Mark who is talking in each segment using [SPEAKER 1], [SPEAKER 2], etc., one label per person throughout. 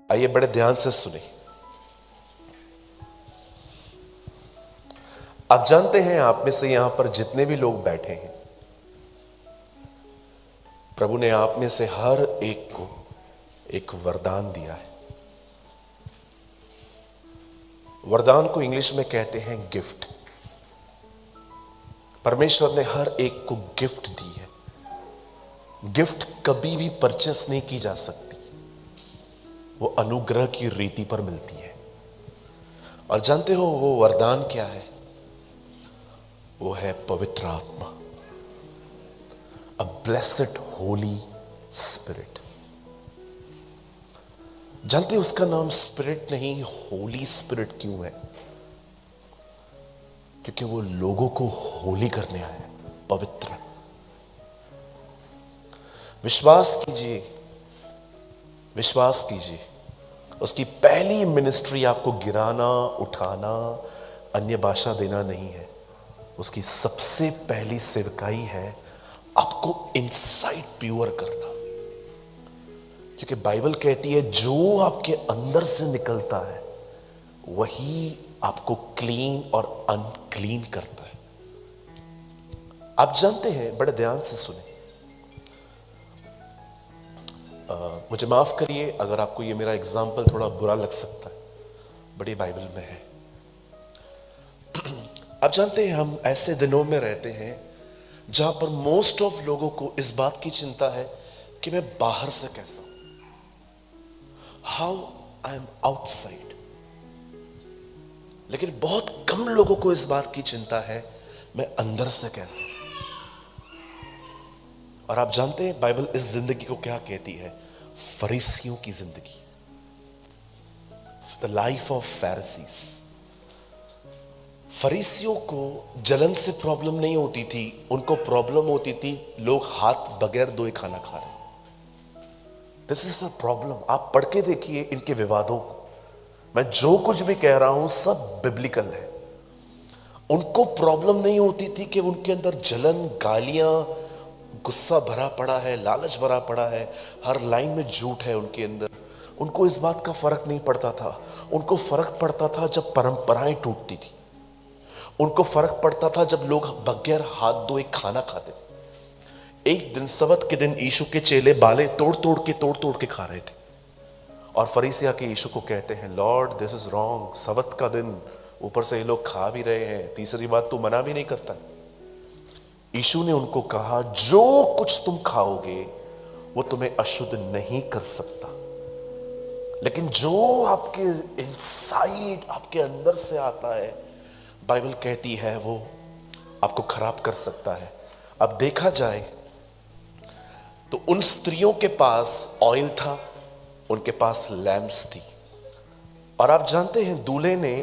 [SPEAKER 1] आइए बड़े ध्यान से सुने। आप जानते हैं, आप में से यहां पर जितने भी लोग बैठे हैं, प्रभु ने आप में से हर एक को एक वरदान दिया है। वरदान को इंग्लिश में कहते हैं गिफ्ट। परमेश्वर ने हर एक को गिफ्ट दी है। गिफ्ट कभी भी परचेस नहीं की जा सकती, वो अनुग्रह की रीति पर मिलती है। और जानते हो वो वरदान क्या है? वो है पवित्र आत्मा, अ ब्लेस्ड होली स्पिरिट। जानते हो उसका नाम स्पिरिट नहीं होली स्पिरिट क्यों है? क्योंकि वो लोगों को होली करने आया है, पवित्र। विश्वास कीजिए, विश्वास कीजिए, उसकी पहली मिनिस्ट्री आपको गिराना, उठाना, अन्य भाषा देना नहीं है। उसकी सबसे पहली सेवकाई है आपको इनसाइड प्योर करना। क्योंकि बाइबल कहती है जो आपके अंदर से निकलता है वही आपको क्लीन और अनक्लीन करता है। आप जानते हैं, बड़े ध्यान से सुने, मुझे माफ करिए अगर आपको ये मेरा एग्जाम्पल थोड़ा बुरा लग सकता है, बड़ी बाइबल में है। आप जानते हैं हम ऐसे दिनों में रहते हैं जहां पर मोस्ट ऑफ लोगों को इस बात की चिंता है कि मैं बाहर से कैसा हूं, हाउ आई एम आउटसाइड। लेकिन बहुत कम लोगों को इस बात की चिंता है मैं अंदर से कैसा हूं। और आप जानते हैं बाइबल इस जिंदगी को क्या कहती है? फरीसियों की जिंदगी, द लाइफ ऑफ फैरिसीज। फरीसियों को जलन से प्रॉब्लम नहीं होती थी, उनको प्रॉब्लम होती थी लोग हाथ बगैर धोए खाना खा रहे। This is the problem. आप पढ़ के देखिए इनके विवादों को। मैं जो कुछ भी कह रहा हूं सब बिब्लिकल है। उनको प्रॉब्लम नहीं होती थी कि उनके अंदर जलन, गालियां, गुस्सा भरा पड़ा है, लालच भरा पड़ा है, हर लाइन में झूठ है उनके अंदर। उनको इस बात का फर्क नहीं पड़ता था। उनको फर्क पड़ता था जब परंपराएं टूटती थी। उनको फर्क पड़ता था जब लोग बगैर हाथ धोए खाना खाते थे। एक दिन सबत के दिन यीशु के चेले बाले तोड़ तोड़ के खा रहे थे और फरीसी आके यीशु को कहते हैं, लॉर्ड दिस इज रॉन्ग, सबत का दिन, ऊपर से ये लोग खा भी रहे हैं, तीसरी बात तू मना भी नहीं करता। यीशु ने उनको कहा, जो कुछ तुम खाओगे वो तुम्हें अशुद्ध नहीं कर सकता, लेकिन जो आपके इनसाइड, आपके अंदर से आता है, बाइबल कहती है वो आपको खराब कर सकता है। अब देखा जाए तो उन स्त्रियों के पास ऑयल था, उनके पास लैंप्स थी। और आप जानते हैं दूल्हे ने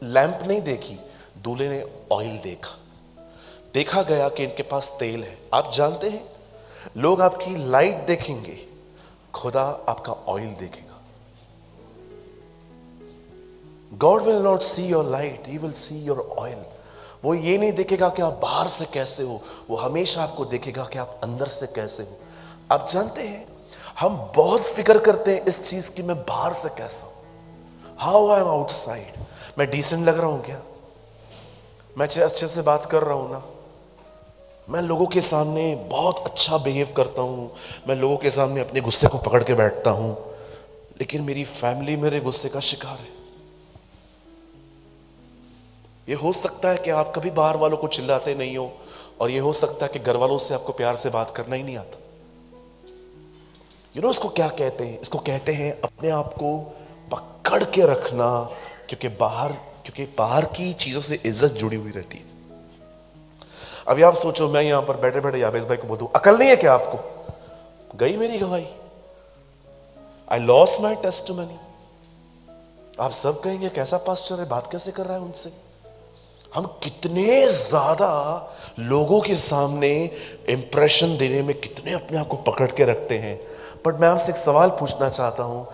[SPEAKER 1] लैंप नहीं देखी, दूल्हे ने ऑयल देखा। देखा गया कि इनके पास तेल है। आप जानते हैं लोग आपकी लाइट देखेंगे, खुदा आपका ऑयल देखेगा। God will not see your light, He will see your oil. वो ये नहीं देखेगा कि आप बाहर से कैसे हो, वो हमेशा आपको देखेगा कि आप अंदर से कैसे हो। आप जानते हैं हम बहुत फिक्र करते हैं इस चीज की, मैं बाहर से कैसा हूं, हाउ आई एम आउटसाइड। मैं डिसेंट लग रहा हूं क्या? मैं अच्छे से बात कर रहा हूं ना? मैं लोगों के सामने बहुत अच्छा बिहेव करता हूं, मैं लोगों के सामने अपने गुस्से को पकड़ के बैठता हूं, लेकिन मेरी फैमिली मेरे गुस्से का शिकार है। ये हो सकता है कि आप कभी बाहर वालों को चिल्लाते नहीं हो, और ये हो सकता है कि घर वालों से आपको प्यार से बात करना ही नहीं आता। इसको क्या कहते हैं? इसको कहते हैं अपने आप को पकड़ के रखना, क्योंकि बाहर की चीजों से इज्जत जुड़ी हुई रहती है। अभी आप सोचो, मैं यहां पर बैठे बैठे यावेस भाई को बोल दूं, अकल नहीं है क्या आपको? गई मेरी गवाही, आई लॉस्ट माई टेस्टिमनी। आप सब कहेंगे कैसा पास्टर है, बात कैसे कर रहा है उनसे। हम कितने ज्यादा लोगों के सामने इंप्रेशन देने में कितने अपने आप को पकड़ के रखते हैं। बट मैं आपसे एक सवाल पूछना चाहता हूं,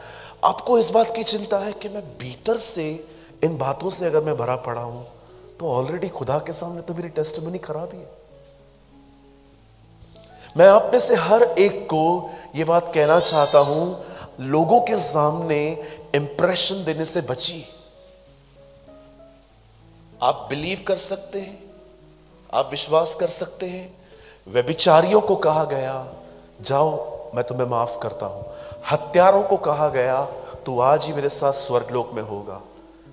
[SPEAKER 1] आपको इस बात की चिंता है कि मैं भीतर से इन बातों से अगर मैं भरा पड़ा हूं तो ऑलरेडी खुदा के सामने तो मेरी टेस्टिमनी खराब ही है। मैं आप में से हर एक को यह बात कहना चाहता हूं, लोगों के सामने इंप्रेशन देने से बचिए। आप बिलीव कर सकते हैं, आप विश्वास कर सकते हैं। व्यभिचारियों को कहा गया जाओ मैं तुम्हें माफ करता हूं। हत्यारों को कहा गया तू आज ही मेरे साथ स्वर्गलोक में होगा।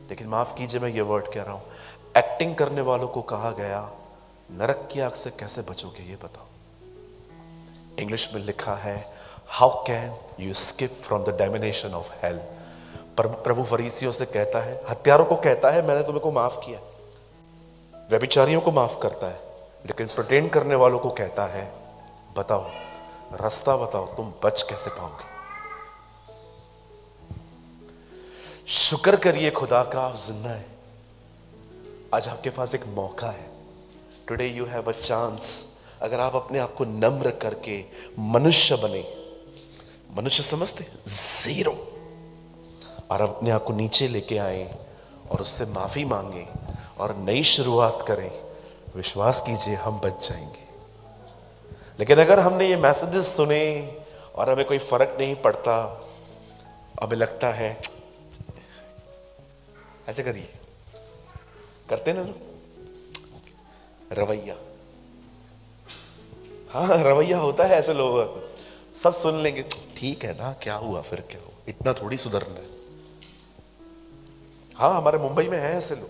[SPEAKER 1] लेकिन माफ कीजिए मैं ये वर्ड कह रहा हूं, एक्टिंग करने वालों को कहा गया नरक की आग से कैसे बचोगे ये बताओ। इंग्लिश में लिखा है how can you skip from the domination of hell. प्रभु फरीसियों से कहता है, हत्यारों को कहता है मैंने तुम्हें को माफ किया, व्यभिचारियों को माफ करता है, लेकिन प्रिटेंड करने वालों को कहता है बताओ रास्ता बताओ तुम बच कैसे पाओगे। शुक्र करिए खुदा का आप जिंदा है। आज आपके पास एक मौका है। Today you have a chance. अगर आप अपने आप को नम्र करके मनुष्य बने, मनुष्य समझते जीरो, और अपने आप को नीचे लेके आए और उससे माफी मांगे और नई शुरुआत करें, विश्वास कीजिए हम बच जाएंगे। लेकिन अगर हमने ये मैसेजेस सुने और हमें कोई फर्क नहीं पड़ता, हमें लगता है ऐसे करिए, करते ना रवैया, हाँ रवैया होता है ऐसे लोगों का। सब सुन लेंगे, ठीक है ना, क्या हुआ फिर क्या हुआ, इतना थोड़ी सुधरना है। हाँ हमारे मुंबई में है ऐसे लोग।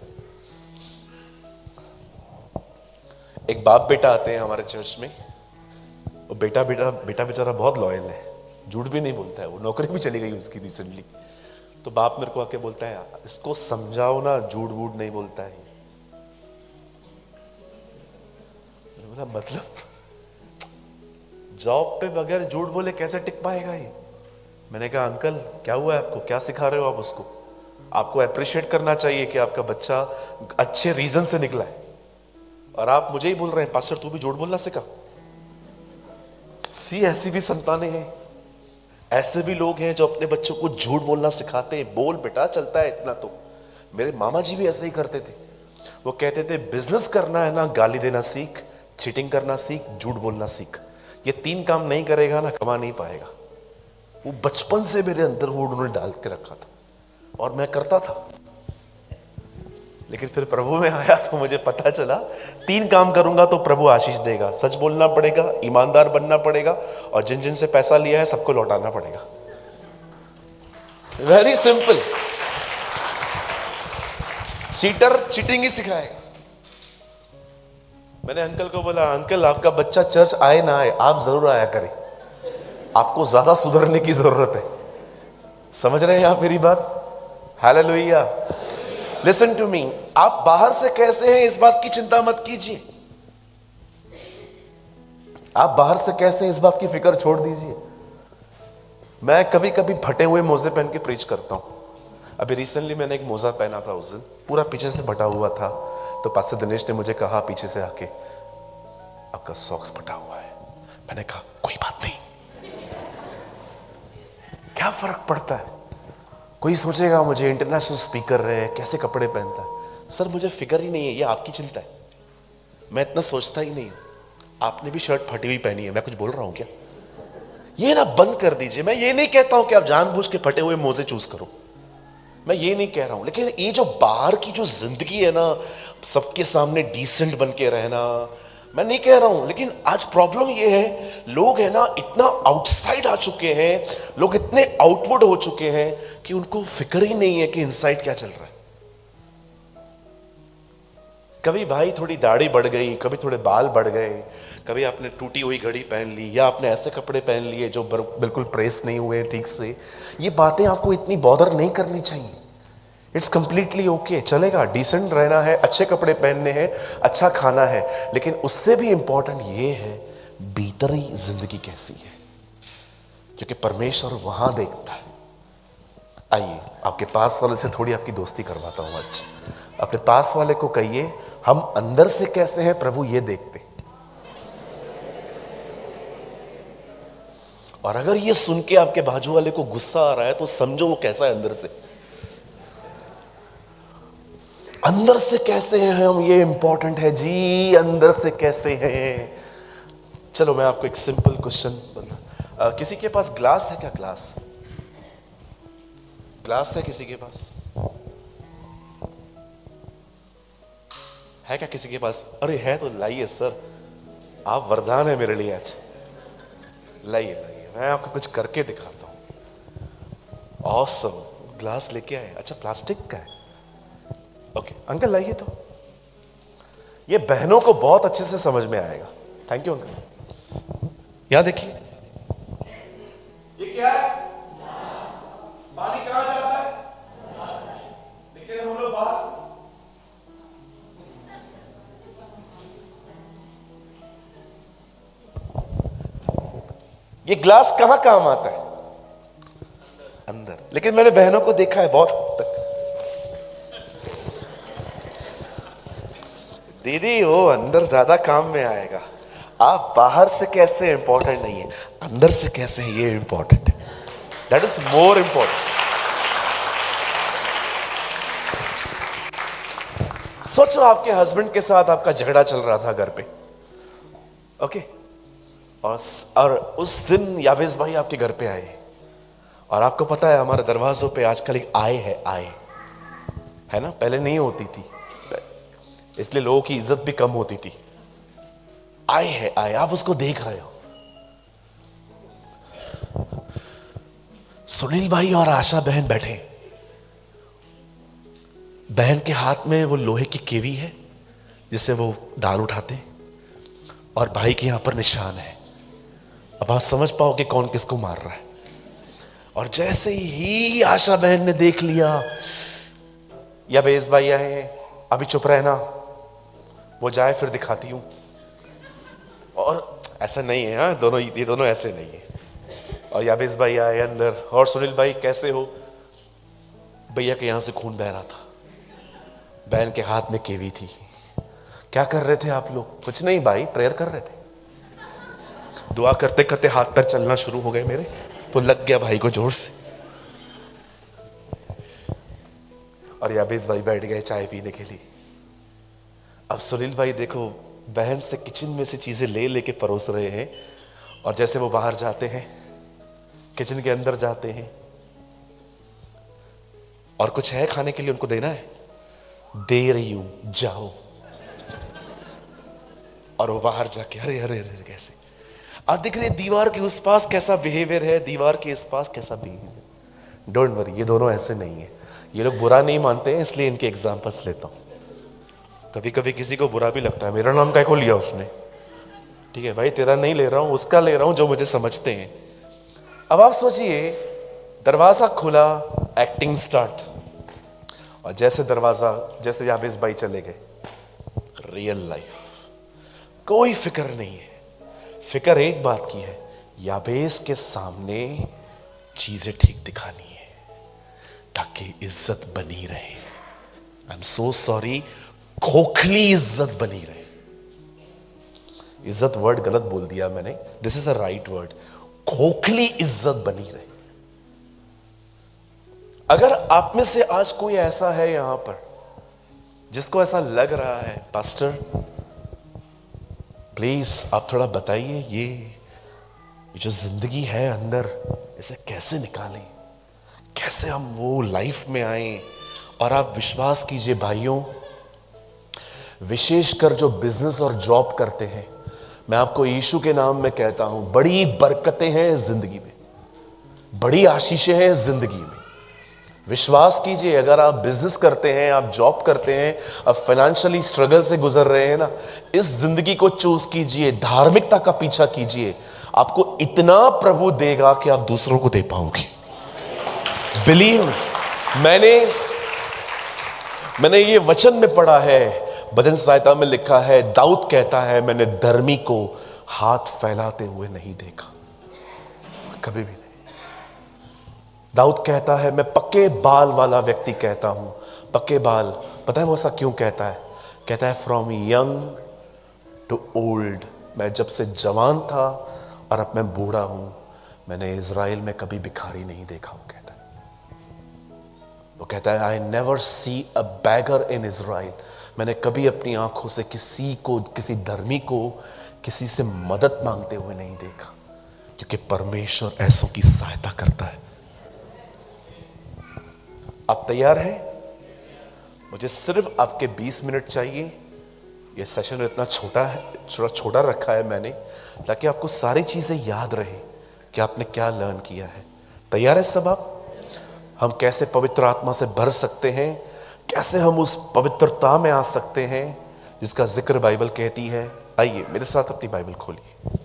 [SPEAKER 1] एक बाप बेटा आते हैं हमारे चर्च में, वो बेटा बेचारा बहुत लॉयल है, झूठ भी नहीं बोलता है, वो नौकरी भी चली गई उसकी रिसेंटली। तो बाप मेरे को आके बोलता है इसको समझाओ ना, झूठ वूठ नहीं बोलता है। मैंने बोला मतलब जॉब पे बगैर झूठ बोले कैसे टिक पाएगा ये। मैंने कहा अंकल क्या हुआ है आपको, क्या सिखा रहे हो आप उसको। आपको अप्रिशिएट करना चाहिए कि आपका बच्चा अच्छे रीजन से निकला है, और आप मुझे ही बोल रहे हैं पास्टर तू भी झूठ बोलना सिखा। सी ऐसी भी संतानें हैं, ऐसे भी लोग हैं जो अपने बच्चों को झूठ बोलना सिखाते हैं। बोल बेटा चलता है इतना तो। मेरे मामा जी भी ऐसे ही करते थे। वो कहते थे बिजनेस करना है ना, गाली देना सीख, चीटिंग करना सीख, झूठ बोलना सीख। ये 3 काम नहीं करेगा ना कमा नहीं पाएगा। वो बचपन से मेरे अंदर वो उन्होंने डाल के रखा था और मैं करता था। लेकिन फिर प्रभु में आया तो मुझे पता चला 3 काम करूंगा तो प्रभु आशीष देगा। सच बोलना पड़ेगा, ईमानदार बनना पड़ेगा, और जिन जिन से पैसा लिया है सबको लौटाना पड़ेगा। Very simple. चीटर चीटिंग ही सिखाएगा। मैंने अंकल को बोला अंकल आपका बच्चा चर्च आए ना आए आप जरूर आया करें, आपको ज्यादा सुधरने की जरूरत है। समझ रहे हैं आप मेरी बात? हालेलुया। लिसन टू मी, आप बाहर से कैसे हैं इस बात की चिंता मत कीजिए। आप बाहर से कैसे हैं इस बात की फिक्र छोड़ दीजिए। मैं कभी कभी फटे हुए मोजे पहन के प्रीच करता हूं। अभी रिसेंटली मैंने एक मोजा पहना था, उस दिन पूरा पीछे से फटा हुआ था। तो पास्टर दिनेश ने मुझे कहा पीछे से आके आपका सॉक्स फटा हुआ है। मैंने कहा कोई बात नहीं, क्या फर्क पड़ता है। कोई सोचेगा मुझे इंटरनेशनल स्पीकर रहे कैसे कपड़े पहनता है। सर मुझे फिक्र ही नहीं है, ये आपकी चिंता है, मैं इतना सोचता ही नहीं हूं। आपने भी शर्ट फटी हुई पहनी है, मैं कुछ बोल रहा हूं क्या? ये ना बंद कर दीजिए। मैं ये नहीं कहता हूं कि आप जानबूझ के फटे हुए मोजे चूज करो, मैं ये नहीं कह रहा हूं। लेकिन ये जो बाहर की जो जिंदगी है ना, सबके सामने डिसेंट बन के रहना, मैं नहीं कह रहा हूं। लेकिन आज प्रॉब्लम ये है, लोग है ना इतना आउटसाइड आ चुके हैं, लोग इतने आउटवर्ड हो चुके हैं कि उनको फिक्र ही नहीं है कि इनसाइड क्या चल रहा है। कभी भाई थोड़ी दाढ़ी बढ़ गई, कभी थोड़े बाल बढ़ गए, कभी आपने टूटी हुई घड़ी पहन ली, या आपने ऐसे कपड़े पहन लिए जो बिल्कुल प्रेस नहीं हुए ठीक से। ये बातें आपको इतनी बॉदर नहीं करनी चाहिए। इट्स कंप्लीटली ओके, चलेगा। डिसेंट रहना है, अच्छे कपड़े पहनने हैं, अच्छा खाना है, लेकिन उससे भी इंपॉर्टेंट ये है भीतरी जिंदगी कैसी है, क्योंकि परमेश्वर वहां देखता है। आइए आपके पास वाले से थोड़ी आपकी दोस्ती करवाता हूं आज। अपने पास वाले को कहिए हम अंदर से कैसे हैं प्रभु ये देखते। और अगर ये सुन के आपके बाजू वाले को गुस्सा आ रहा है तो समझो वो कैसा है अंदर से। अंदर से कैसे हैं हम, ये इंपॉर्टेंट है जी। अंदर से कैसे हैं। चलो मैं आपको एक सिंपल क्वेश्चन किसी के पास ग्लास है क्या? ग्लास ग्लास है किसी के पास? है क्या किसी के पास? अरे है तो लाइए सर, आप वरदान है मेरे लिए आज। लाइए लाइए, मैं आपको कुछ करके दिखाता हूं। ऑसम, ग्लास लेके आए। अच्छा प्लास्टिक का है, ओके अंकल लाइए। तो ये बहनों को बहुत अच्छे से समझ में आएगा। Thank you uncle. यहां देखिए, ये क्या है? पानी कहां जाता है? देखिए हम लोग बाहर से, ये ग्लास कहां काम आता है? अंदर। लेकिन मैंने बहनों को देखा है बहुत हद तक, दीदी वो अंदर ज्यादा काम में आएगा। आप बाहर से कैसे इंपॉर्टेंट नहीं है, अंदर से कैसे है ये इंपॉर्टेंट है। That is more important. सोचो आपके हस्बैंड के साथ आपका झगड़ा चल रहा था घर पे, ओके, और उस दिन याबेस भाई आपके घर पे आए, और आपको पता है हमारे दरवाजों पे आजकल एक आय है, आय है ना, पहले नहीं होती थी, इसलिए लोगों की इज्जत भी कम होती थी। आय है, आय, आप उसको देख रहे हो। सुनील भाई और आशा बहन बैठे, बहन के हाथ में वो लोहे की केवी है जिससे वो दाल उठाते, और भाई के यहां पर निशान है। अब आप समझ पाओगे कौन किसको मार रहा है। और जैसे ही आशा बहन ने देख लिया, या बेस भाई आए हैं, अभी चुप रहना, वो जाए फिर दिखाती हूं। और ऐसा नहीं है, हाँ दोनों, ये दोनों ऐसे नहीं है। और याबेस भाई आए अंदर, और सुनील भाई कैसे हो? भैया के यहां से खून बह रहा था, बहन के हाथ में केवी थी। क्या कर रहे थे आप लोग? कुछ नहीं भाई, प्रेयर कर रहे थे। दुआ करते करते हाथ पैर चलना शुरू हो गए मेरे, तो लग गया भाई को जोर से। और याबेस भाई बैठ गए चाय पीने के लिए। अब सुनील भाई देखो, बहन से किचन में से चीजें ले लेके परोस रहे हैं, और जैसे वो बाहर जाते हैं, किचन के अंदर जाते हैं, और कुछ है खाने के लिए उनको देना है, दे रही हूं जाओ। और वो बाहर जाके अरे अरे अरे कैसे, आज दिख रही है दीवार के उस पास कैसा बिहेवियर है, दीवार के इस पास कैसा बिहेवियर। डोंट वरी, ये दोनों ऐसे नहीं है। ये लोग बुरा नहीं मानते हैं, इसलिए इनके एग्जांपल्स लेता हूं। कभी कभी किसी को बुरा भी लगता है, मेरा नाम क्या को लिया उसने, ठीक है भाई, तेरा नहीं ले रहा हूं, उसका ले रहा हूं जो मुझे समझते हैं। अब आप सोचिए, दरवाजा खुला, एक्टिंग स्टार्ट, और जैसे दरवाजा, जैसे याबेस भाई चले गए, रियल लाइफ, कोई फिक्र नहीं है। फिक्र एक बात की है, याबेस के सामने चीजें ठीक दिखानी है ताकि इज्जत बनी रहे। आई एम सो सॉरी, खोखली इज्जत बनी रहे। इज्जत वर्ड गलत बोल दिया मैंने, this is a right word. खोखली इज्जत बनी रहे। अगर आप में से आज कोई ऐसा है यहां पर जिसको ऐसा लग रहा है, पास्टर प्लीज आप थोड़ा बताइए, ये जो जिंदगी है अंदर, इसे कैसे निकालें, कैसे हम वो लाइफ में आए। और आप विश्वास कीजिए भाइयों, विशेषकर जो बिजनेस और जॉब करते हैं, मैं आपको यीशु के नाम में कहता हूं, बड़ी बरकतें हैं इस जिंदगी में, बड़ी आशीषें हैं इस जिंदगी में। विश्वास कीजिए, अगर आप बिजनेस करते हैं, आप जॉब करते हैं, आप फाइनेंशियली स्ट्रगल से गुजर रहे हैं ना, इस जिंदगी को चूज कीजिए, धार्मिकता का पीछा कीजिए, आपको इतना प्रभु देगा कि आप दूसरों को दे पाओगे। बिलीव, मैंने ये वचन में पढ़ा है, भजन संहिता में लिखा है, दाऊद कहता है, मैंने धर्मी को हाथ फैलाते हुए नहीं देखा, कभी भी नहीं। दाऊद कहता है, मैं पक्के बाल वाला व्यक्ति कहता हूं। पक्के बाल, पता है वो ऐसा क्यों कहता है? कहता है फ्रॉम यंग टू ओल्ड, मैं जब से जवान था और अब मैं बूढ़ा हूं, मैंने इज़राइल में कभी भिखारी नहीं देखा। वो कहता है, वो कहता है I never see a bagger in Israel, मैंने कभी अपनी आंखों से किसी को, किसी धर्मी को किसी से मदद मांगते हुए नहीं देखा, क्योंकि परमेश्वर ऐसों की सहायता करता है। आप तैयार हैं? मुझे सिर्फ आपके 20 मिनट चाहिए। ये सेशन इतना छोटा है, थोड़ा छोटा रखा है मैंने, ताकि आपको सारी चीजें याद रहे कि आपने क्या लर्न किया है। तैयार है सब आप? हम कैसे पवित्र आत्मा से भर सकते हैं, कैसे हम उस पवित्रता में आ सकते हैं जिसका जिक्र बाइबल कहती है। आइए मेरे साथ अपनी बाइबल खोलिए।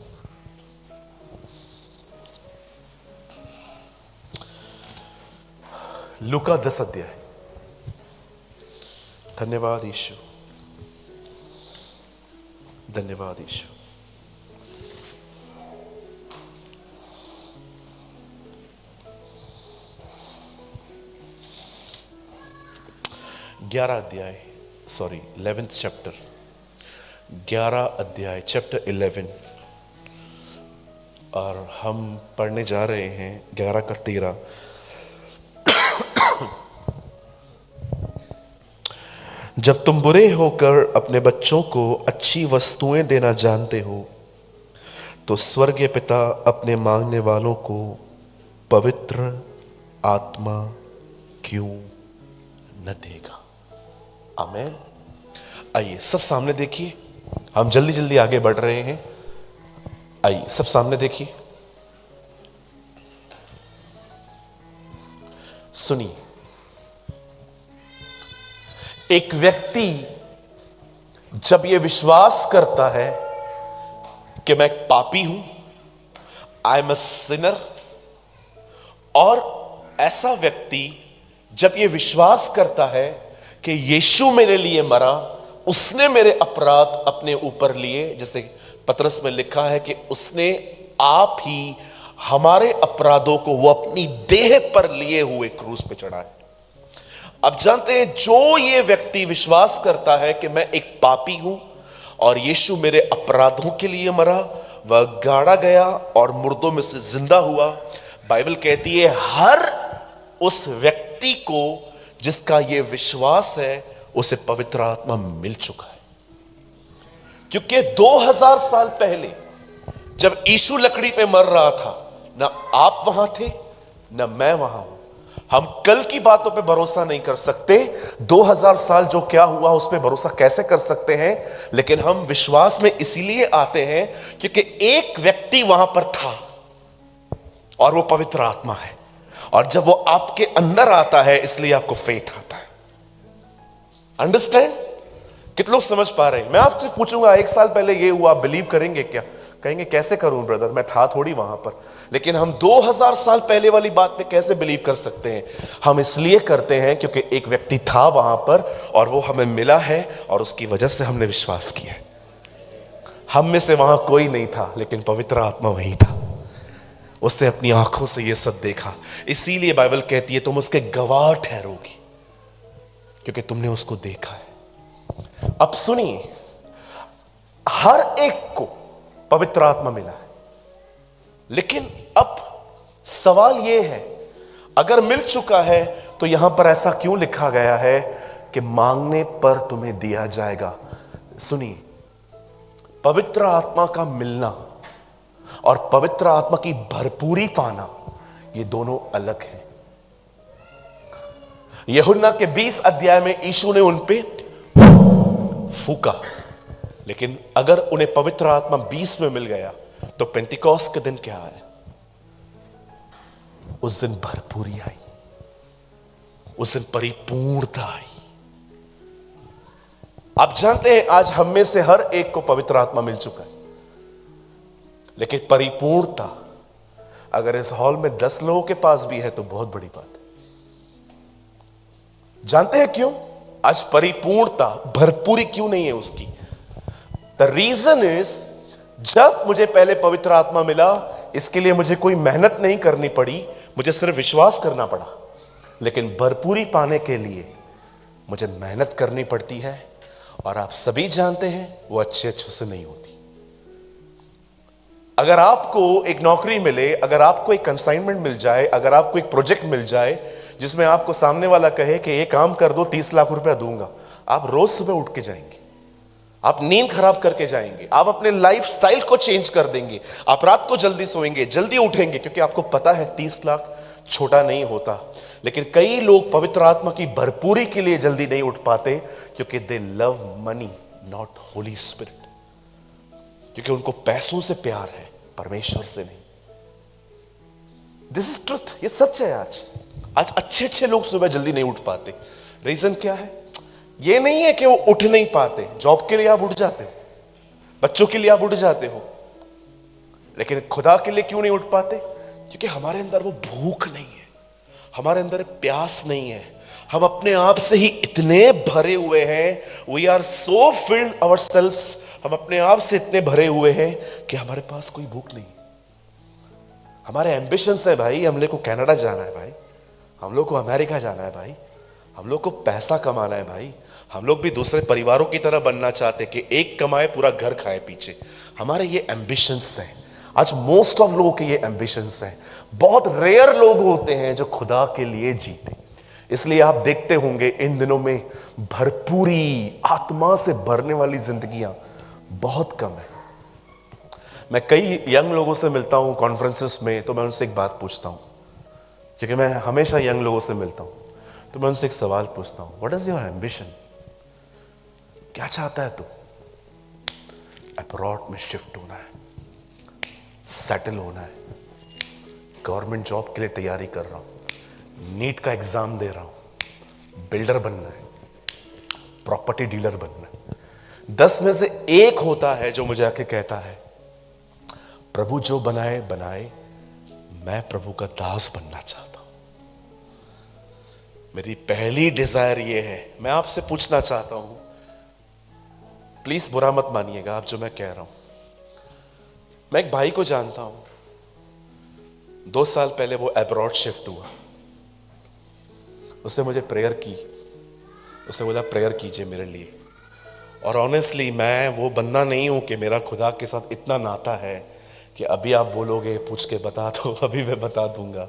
[SPEAKER 1] लूका 10 अध्याय। धन्यवाद यीशु, धन्यवाद यीशु। 11 अध्याय, सॉरी 11th चैप्टर, 11 अध्याय, चैप्टर 11, और हम पढ़ने जा रहे हैं 11 का 13। जब तुम बुरे होकर अपने बच्चों को अच्छी वस्तुएं देना जानते हो, तो स्वर्गीय पिता अपने मांगने वालों को पवित्र आत्मा क्यों न देगा। आमीन। आइए सब सामने देखिए, हम जल्दी जल्दी आगे बढ़ रहे हैं। आइए सब सामने देखिए, सुनिए। एक व्यक्ति जब यह विश्वास करता है कि मैं एक पापी हूं, आई एम अ सिनर, और ऐसा व्यक्ति जब यह विश्वास करता है कि यीशु मेरे लिए मरा, उसने मेरे अपराध अपने ऊपर लिए, जैसे पतरस में लिखा है कि उसने आप ही हमारे अपराधों को वो अपनी देह पर लिए हुए क्रूस पे चढ़ा है। अब जानते हैं, जो ये व्यक्ति विश्वास करता है कि मैं एक पापी हूं और यीशु मेरे अपराधों के लिए मरा, वह गाड़ा गया और मुर्दों में से जिंदा हुआ, बाइबल कहती है हर उस व्यक्ति को जिसका यह विश्वास है उसे पवित्र आत्मा मिल चुका है। क्योंकि 2000 साल पहले जब यीशु लकड़ी पे मर रहा था, ना आप वहां थे ना मैं वहां हूं। हम कल की बातों पे भरोसा नहीं कर सकते, 2000 साल जो क्या हुआ उस पे भरोसा कैसे कर सकते हैं, लेकिन हम विश्वास में इसीलिए आते हैं क्योंकि एक व्यक्ति वहां पर था और वो पवित्र आत्मा है, और जब वो आपके अंदर आता है इसलिए आपको फेथ आता है। अंडरस्टैंड? कितने लोग समझ पा रहे हैं? मैं आपसे पूछूंगा, एक साल पहले ये हुआ, बिलीव करेंगे क्या? कहेंगे कैसे करूं ब्रदर, मैं था थोड़ी वहां पर। लेकिन हम 2000 साल पहले वाली बात पे कैसे बिलीव कर सकते हैं? हम इसलिए करते हैं क्योंकि एक व्यक्ति था वहां पर और वो हमें मिला है, और उसकी वजह से हमने विश्वास किया। हम में से वहां कोई नहीं था, लेकिन पवित्र आत्मा वहीं था। उसने अपनी आंखों से यह सब देखा। इसीलिए बाइबल कहती है तुम उसके गवाह ठहरोगी, क्योंकि तुमने उसको देखा है। अब सुनिए, हर एक को पवित्र आत्मा मिला है, लेकिन अब सवाल यह है, अगर मिल चुका है तो यहां पर ऐसा क्यों लिखा गया है कि मांगने पर तुम्हें दिया जाएगा? सुनिए, पवित्र आत्मा का मिलना और पवित्र आत्मा की भरपूरी पाना, ये दोनों अलग हैं। यूहन्ना के 20 अध्याय में यीशु ने उन पे फूका, लेकिन अगर उन्हें पवित्र आत्मा 20 में मिल गया तो पेंटिकॉस्ट के दिन क्या है? उस दिन भरपूरी आई, उस दिन परिपूर्णता आई। आप जानते हैं आज हम में से हर एक को पवित्र आत्मा मिल चुका है, लेकिन परिपूर्णता अगर इस हॉल में 10 लोगों के पास भी है तो बहुत बड़ी बात है। जानते हैं क्यों आज परिपूर्णता, भरपूरी क्यों नहीं है उसकी? द रीजन इज, जब मुझे पहले पवित्र आत्मा मिला, इसके लिए मुझे कोई मेहनत नहीं करनी पड़ी, मुझे सिर्फ विश्वास करना पड़ा। लेकिन भरपूरी पाने के लिए मुझे मेहनत करनी पड़ती है, और आप सभी जानते हैं वो अच्छे से नहीं होती। अगर आपको एक नौकरी मिले, अगर आपको एक कंसाइनमेंट मिल जाए, अगर आपको एक प्रोजेक्ट मिल जाए जिसमें आपको सामने वाला कहे कि ये काम कर दो, 30 लाख रुपया दूंगा, आप रोज सुबह उठ के जाएंगे, आप नींद खराब करके जाएंगे, आप अपने लाइफ स्टाइल को चेंज कर देंगे, आप रात को जल्दी सोएंगे, जल्दी उठेंगे, क्योंकि आपको पता है 30 लाख छोटा नहीं होता। लेकिन कई लोग पवित्र आत्मा की भरपूरी के लिए जल्दी नहीं उठ पाते क्योंकि दे love money not Holi spirit, क्योंकि उनको पैसों से प्यार है, परमेश्वर से नहीं। दिस इज ट्रुथ, ये सच है। आज अच्छे अच्छे लोग सुबह जल्दी नहीं उठ पाते। रीजन क्या है? ये नहीं है कि वो उठ नहीं पाते, जॉब के लिए आप उठ जाते हो, बच्चों के लिए आप उठ जाते हो, लेकिन खुदा के लिए क्यों नहीं उठ पाते? क्योंकि हमारे अंदर वो भूख नहीं है, हमारे अंदर प्यास नहीं है। हम अपने आप से ही इतने भरे हुए हैं, we are so filled ourselves, हम अपने आप से इतने भरे हुए हैं कि हमारे पास कोई भूख नहीं। हमारे एम्बिशंस है भाई, हम लोग को कनाडा जाना है भाई, हम लोग को अमेरिका जाना है भाई, हम लोग को पैसा कमाना है भाई, हम लोग भी दूसरे परिवारों की तरह बनना चाहते कि एक कमाए पूरा घर खाए पीछे। हमारे ये एम्बिशंस हैं। आज मोस्ट ऑफ लोगों के ये एम्बिशंस हैं। बहुत रेयर लोग होते हैं जो खुदा के लिए जीते। इसलिए आप देखते होंगे इन दिनों में भरपूरी आत्मा से भरने वाली जिंदगियां बहुत कम है। मैं कई यंग लोगों से मिलता हूं कॉन्फ्रेंसेस में, तो मैं उनसे एक बात पूछता हूं, क्योंकि मैं हमेशा यंग लोगों से मिलता हूं, तो मैं उनसे एक सवाल पूछता हूं, व्हाट इज योर एम्बिशन? क्या चाहता है तू? अब्रॉड में शिफ्ट होना है, सेटल होना है, गवर्नमेंट जॉब के लिए तैयारी कर रहा हूं, नीट का एग्जाम दे रहा हूं, बिल्डर बनना है, प्रॉपर्टी डीलर बनना है। 10 में से एक होता है जो मुझे आके कहता है, प्रभु जो बनाए बनाए, मैं प्रभु का दास बनना चाहता हूं। मेरी पहली डिजायर ये है। मैं आपसे पूछना चाहता हूं, प्लीज बुरा मत मानिएगा आप जो मैं कह रहा हूं। मैं एक भाई को जानता हूं, 2 साल पहले वो अब्रॉड शिफ्ट हुआ। उसने मुझे प्रेयर की, उसने बोला प्रेयर कीजिए मेरे लिए। और ऑनेस्टली मैं वो बंदा नहीं हूं कि मेरा खुदा के साथ इतना नाता है कि अभी आप बोलोगे पूछ के बता दो, अभी मैं बता दूंगा।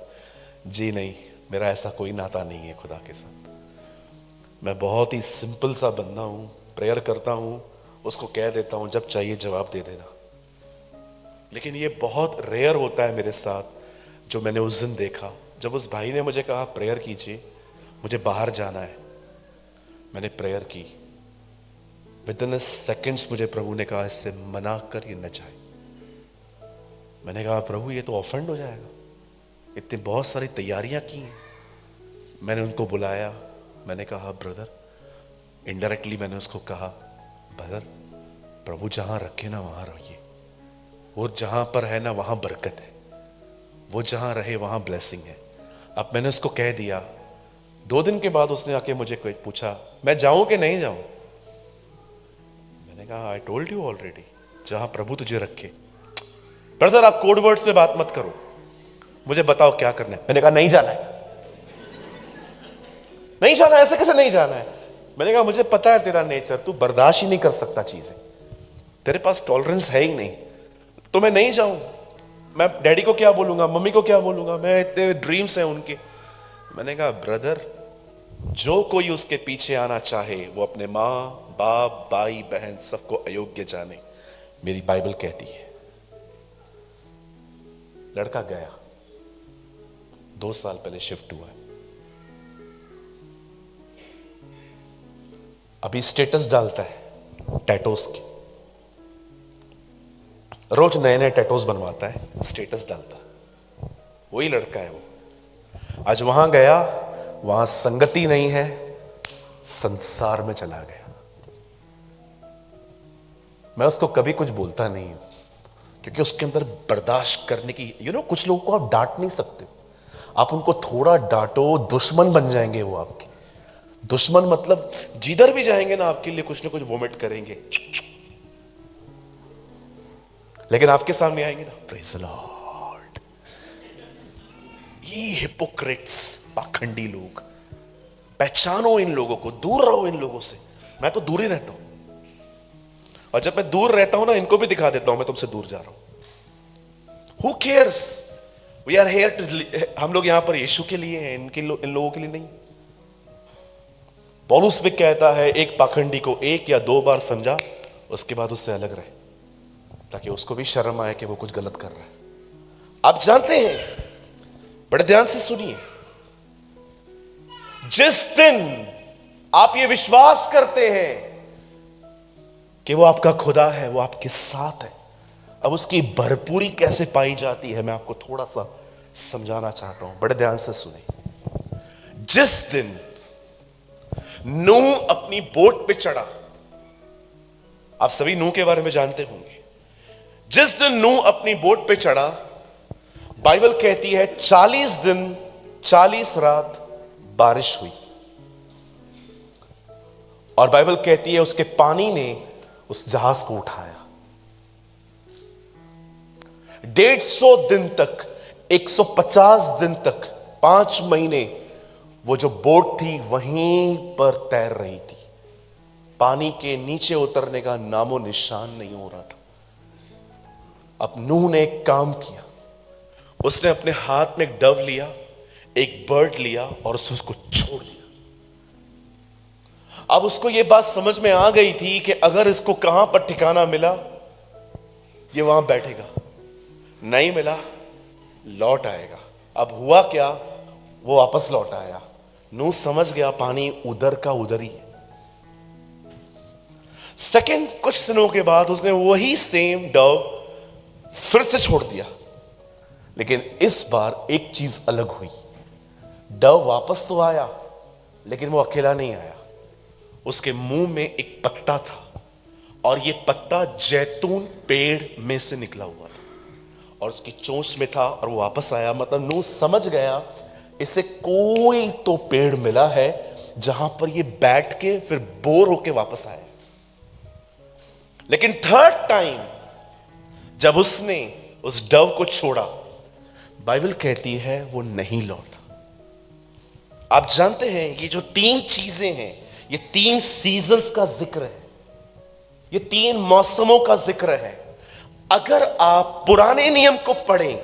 [SPEAKER 1] जी नहीं, मेरा ऐसा कोई नाता नहीं है खुदा के साथ। मैं बहुत ही सिंपल सा बंदा हूं, प्रेयर करता हूं, उसको कह देता हूं जब चाहिए जवाब दे देना। लेकिन ये बहुत रेयर होता है मेरे साथ, जो मैंने उस दिन देखा जब उस भाई ने मुझे कहा प्रेयर कीजिए, मुझे बाहर जाना है। मैंने प्रेयर की, विदिन सेकंड्स मुझे प्रभु ने कहा इससे मना कर ये न जाए। मैंने कहा प्रभु ये तो ऑफेंड हो जाएगा, इतनी बहुत सारी तैयारियां की हैं। मैंने उनको बुलाया, मैंने कहा ब्रदर, इनडायरेक्टली मैंने उसको कहा ब्रदर, प्रभु जहां रखे ना वहां रहिए, वो जहां पर है ना वहां बरकत है, वो जहां रहे वहां ब्लेसिंग है। अब मैंने उसको कह दिया। 2 दिन के बाद उसने आके मुझे कोई पूछा मैं जाऊं कि नहीं जाऊं। मैंने कहा आई टोल्ड यू ऑलरेडी, जहां प्रभु तुझे रखे। ब्रदर आप कोड वर्ड्स पे बात मत करो, मुझे बताओ क्या करना है। मैंने कहा नहीं जाना है, नहीं जाना, ऐसे कैसे नहीं जाना है? मैंने कहा मुझे पता है तेरा नेचर, तू बर्दाश्त ही नहीं कर सकता चीजें, तेरे पास टॉलरेंस है ही नहीं, तो मैं नहीं जाऊं। मैं डैडी को क्या बोलूंगा, मम्मी को क्या बोलूंगा, मैं इतने ड्रीम्स हैं उनके। मैंने कहा ब्रदर, जो कोई उसके पीछे आना चाहे वो अपने माँ बाप भाई बहन सबको अयोग्य जाने, मेरी बाइबल कहती है। लड़का गया, 2 साल पहले शिफ्ट हुआ है। अभी स्टेटस डालता है टैटोस के, रोज नए नए टैटोस बनवाता है, स्टेटस डालता है। वही लड़का है वो। आज वहां गया, वहां संगति नहीं है, संसार में चला गया। मैं उसको कभी कुछ बोलता नहीं हूं, क्योंकि उसके अंदर बर्दाश्त करने की कुछ लोगों को आप डांट नहीं सकते। आप उनको थोड़ा डांटो, दुश्मन बन जाएंगे वो आपके। दुश्मन मतलब जिधर भी जाएंगे ना आपके लिए कुछ ना कुछ वोमिट करेंगे, लेकिन आपके सामने आएंगे ना, प्रेज द लॉर्ड। ये हिपोक्रेट्स, पाखंडी लोग, पहचानो इन लोगों को, दूर रहो इन लोगों से। मैं तो दूर ही रहता हूं, और जब मैं दूर रहता हूं ना, इनको भी दिखा देता हूं मैं तुमसे दूर जा रहा हूं। Who cares, we are here to, हम लोग यहां पर यीशु के लिए हैं, इन लोगों के लिए नहीं। पौलुस भी कहता है एक पाखंडी को 1 या 2 बार समझा, उसके बाद उससे अलग रहे, ताकि उसको भी शर्म आए कि वो कुछ गलत कर रहा है। आप जानते हैं बड़े ध्यान से सुनिए। जिस दिन आप ये विश्वास करते हैं कि वो आपका खुदा है, वो आपके साथ है, अब उसकी भरपूरी कैसे पाई जाती है मैं आपको थोड़ा सा समझाना चाहता हूं। बड़े ध्यान से सुनिए। जिस दिन नूह अपनी बोट पे चढ़ा, आप सभी नूह के बारे में जानते होंगे। जिस दिन नूह अपनी बोट पे चढ़ा, बाइबल कहती है 40 दिन 40 रात बारिश हुई, और बाइबल कहती है उसके पानी ने उस जहाज को उठाया। 150 दिन तक, 150 दिन तक, 5 महीने वो जो बोट थी वहीं पर तैर रही थी। पानी के नीचे उतरने का नामो निशान नहीं हो रहा था। अब नूह ने एक काम किया। उसने अपने हाथ में एक डव लिया, एक बर्ड लिया और उसने उसको छोड़ दिया। अब उसको यह बात समझ में आ गई थी कि अगर इसको कहां पर ठिकाना मिला ये वहां बैठेगा, नहीं मिला लौट आएगा। अब हुआ क्या, वो वापस लौट आया। नूह समझ गया पानी उधर का उधर ही है। सेकंड, कुछ दिनों के बाद उसने वही सेम डव फिर से छोड़ दिया, लेकिन इस बार एक चीज अलग हुई। डव वापस तो आया, लेकिन वो अकेला नहीं आया। उसके मुंह में एक पत्ता था, और ये पत्ता जैतून पेड़ में से निकला हुआ था, और उसकी चोंच में था, और वो वापस आया। मतलब नूह समझ गया इसे कोई तो पेड़ मिला है जहां पर ये बैठ के फिर बोर होके वापस आया। लेकिन थर्ड टाइम जब उसने उस डव को छोड़ा, बाइबल कहती है वो नहीं लौटा। आप जानते हैं ये जो 3 चीजें हैं, ये 3 सीजन्स का जिक्र है, ये 3 मौसमों का जिक्र है। अगर आप पुराने नियम को पढ़ें,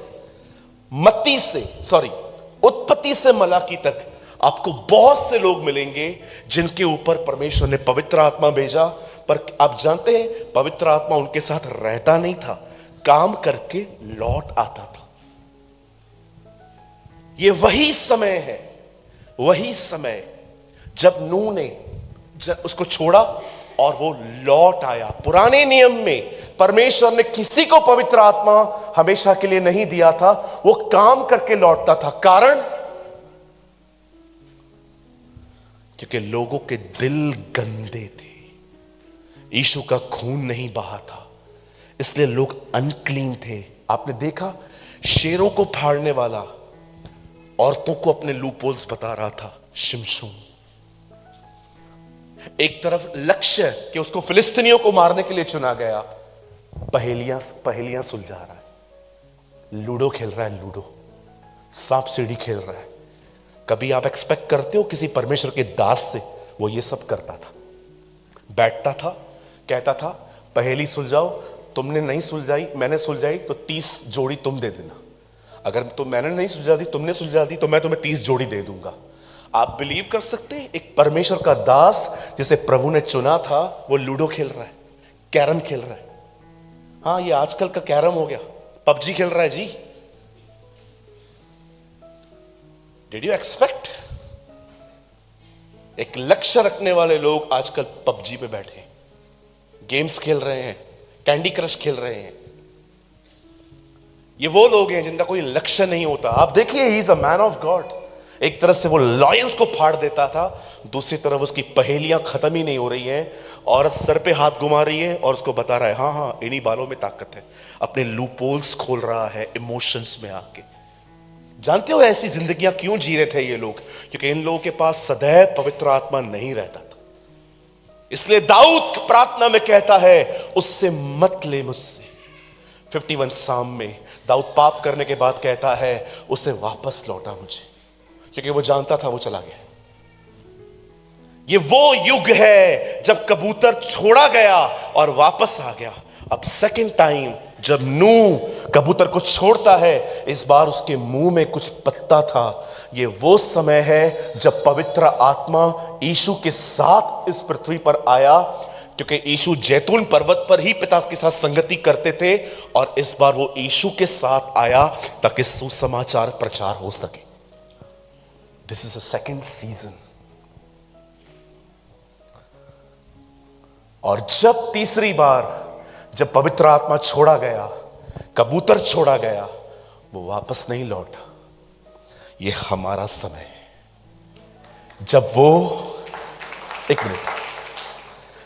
[SPEAKER 1] उत्पत्ति से मलाकी तक, आपको बहुत से लोग मिलेंगे जिनके ऊपर परमेश्वर ने पवित्र आत्मा भेजा, पर आप जानते हैं पवित्र आत्मा उनके साथ रहता नहीं था, काम करके लौट आता था। ये वही समय है, वही समय जब नूह ने उसको छोड़ा और वो लौट आया। पुराने नियम में परमेश्वर ने किसी को पवित्र आत्मा हमेशा के लिए नहीं दिया था, वो काम करके लौटता था। कारण, क्योंकि लोगों के दिल गंदे थे, यीशु का खून नहीं बहा था, इसलिए लोग अनक्लीन थे। आपने देखा शेरों को फाड़ने वाला औरतों को अपने लूपहोल्स बता रहा था। शिमशोन एक तरफ लक्ष्य कि उसको फिलिस्तीनियों को मारने के लिए चुना गया, पहेलियां सुलझा रहा है, लूडो खेल रहा है, लूडो, सांप सीढ़ी खेल रहा है। कभी आप एक्सपेक्ट करते हो किसी परमेश्वर के दास से वो ये सब करता था? बैठता था, कहता था पहेली सुलझाओ, तुमने नहीं सुलझाई, मैंने सुलझाई तो 30 जोड़ी तुम दे देना। अगर तो मैंने नहीं सुलझा दी, तुमने सुलझा दी, तो मैं तुम्हें 30 जोड़ी दे दूंगा। आप बिलीव कर सकते हैं एक परमेश्वर का दास जिसे प्रभु ने चुना था, वो लूडो खेल रहा है, कैरम खेल रहा है। हाँ, ये आजकल का कैरम हो गया, पबजी खेल रहा है जी। Did you expect? एक लक्ष्य रखने वाले लोग आजकल पबजी पे बैठे, गेम्स खेल रहे हैं, कैंडी क्रश खेल रहे हैं। ये वो लोग हैं जिनका कोई लक्ष्य नहीं होता। आप देखिए, he is a man of God. एक तरफ से वो लॉयंस को फाड़ देता था, दूसरी तरफ उसकी पहेलियां खत्म ही नहीं हो रही हैं। औरत सर पे हाथ घुमा रही है और उसको बता रहा है हाँ हाँ इन्हीं बालों में ताकत है। अपने लूपहोल्स खोल रहा है इमोशंस में आके। जानते हो ऐसी जिंदगियां क्यों जी रहे थे ये लोग? क्योंकि इन लोगों के पास सदैव पवित्र आत्मा नहीं रहता था। इसलिए दाऊद प्रार्थना में कहता है उससे मत ले मुझसे। 51 साम में दाऊद पाप करने के बाद कहता है उसे वापस लौटा मुझे, क्योंकि वो जानता था वो चला गया। ये वो युग है जब कबूतर छोड़ा गया और वापस आ गया। अब सेकंड टाइम जब नूह कबूतर को छोड़ता है, इस बार उसके मुंह में कुछ पत्ता था। ये वो समय है जब पवित्र आत्मा यीशु के साथ इस पृथ्वी पर आया, क्योंकि यीशु जैतून पर्वत पर ही पिता के साथ संगति करते थे, और इस बार वो यीशु के साथ आया ताकि सुसमाचार प्रचार हो सके। This is a second season. और जब तीसरी बार जब पवित्र आत्मा छोड़ा गया, कबूतर छोड़ा गया, वो वापस नहीं लौटा। ये हमारा समय है जब वो, एक मिनट,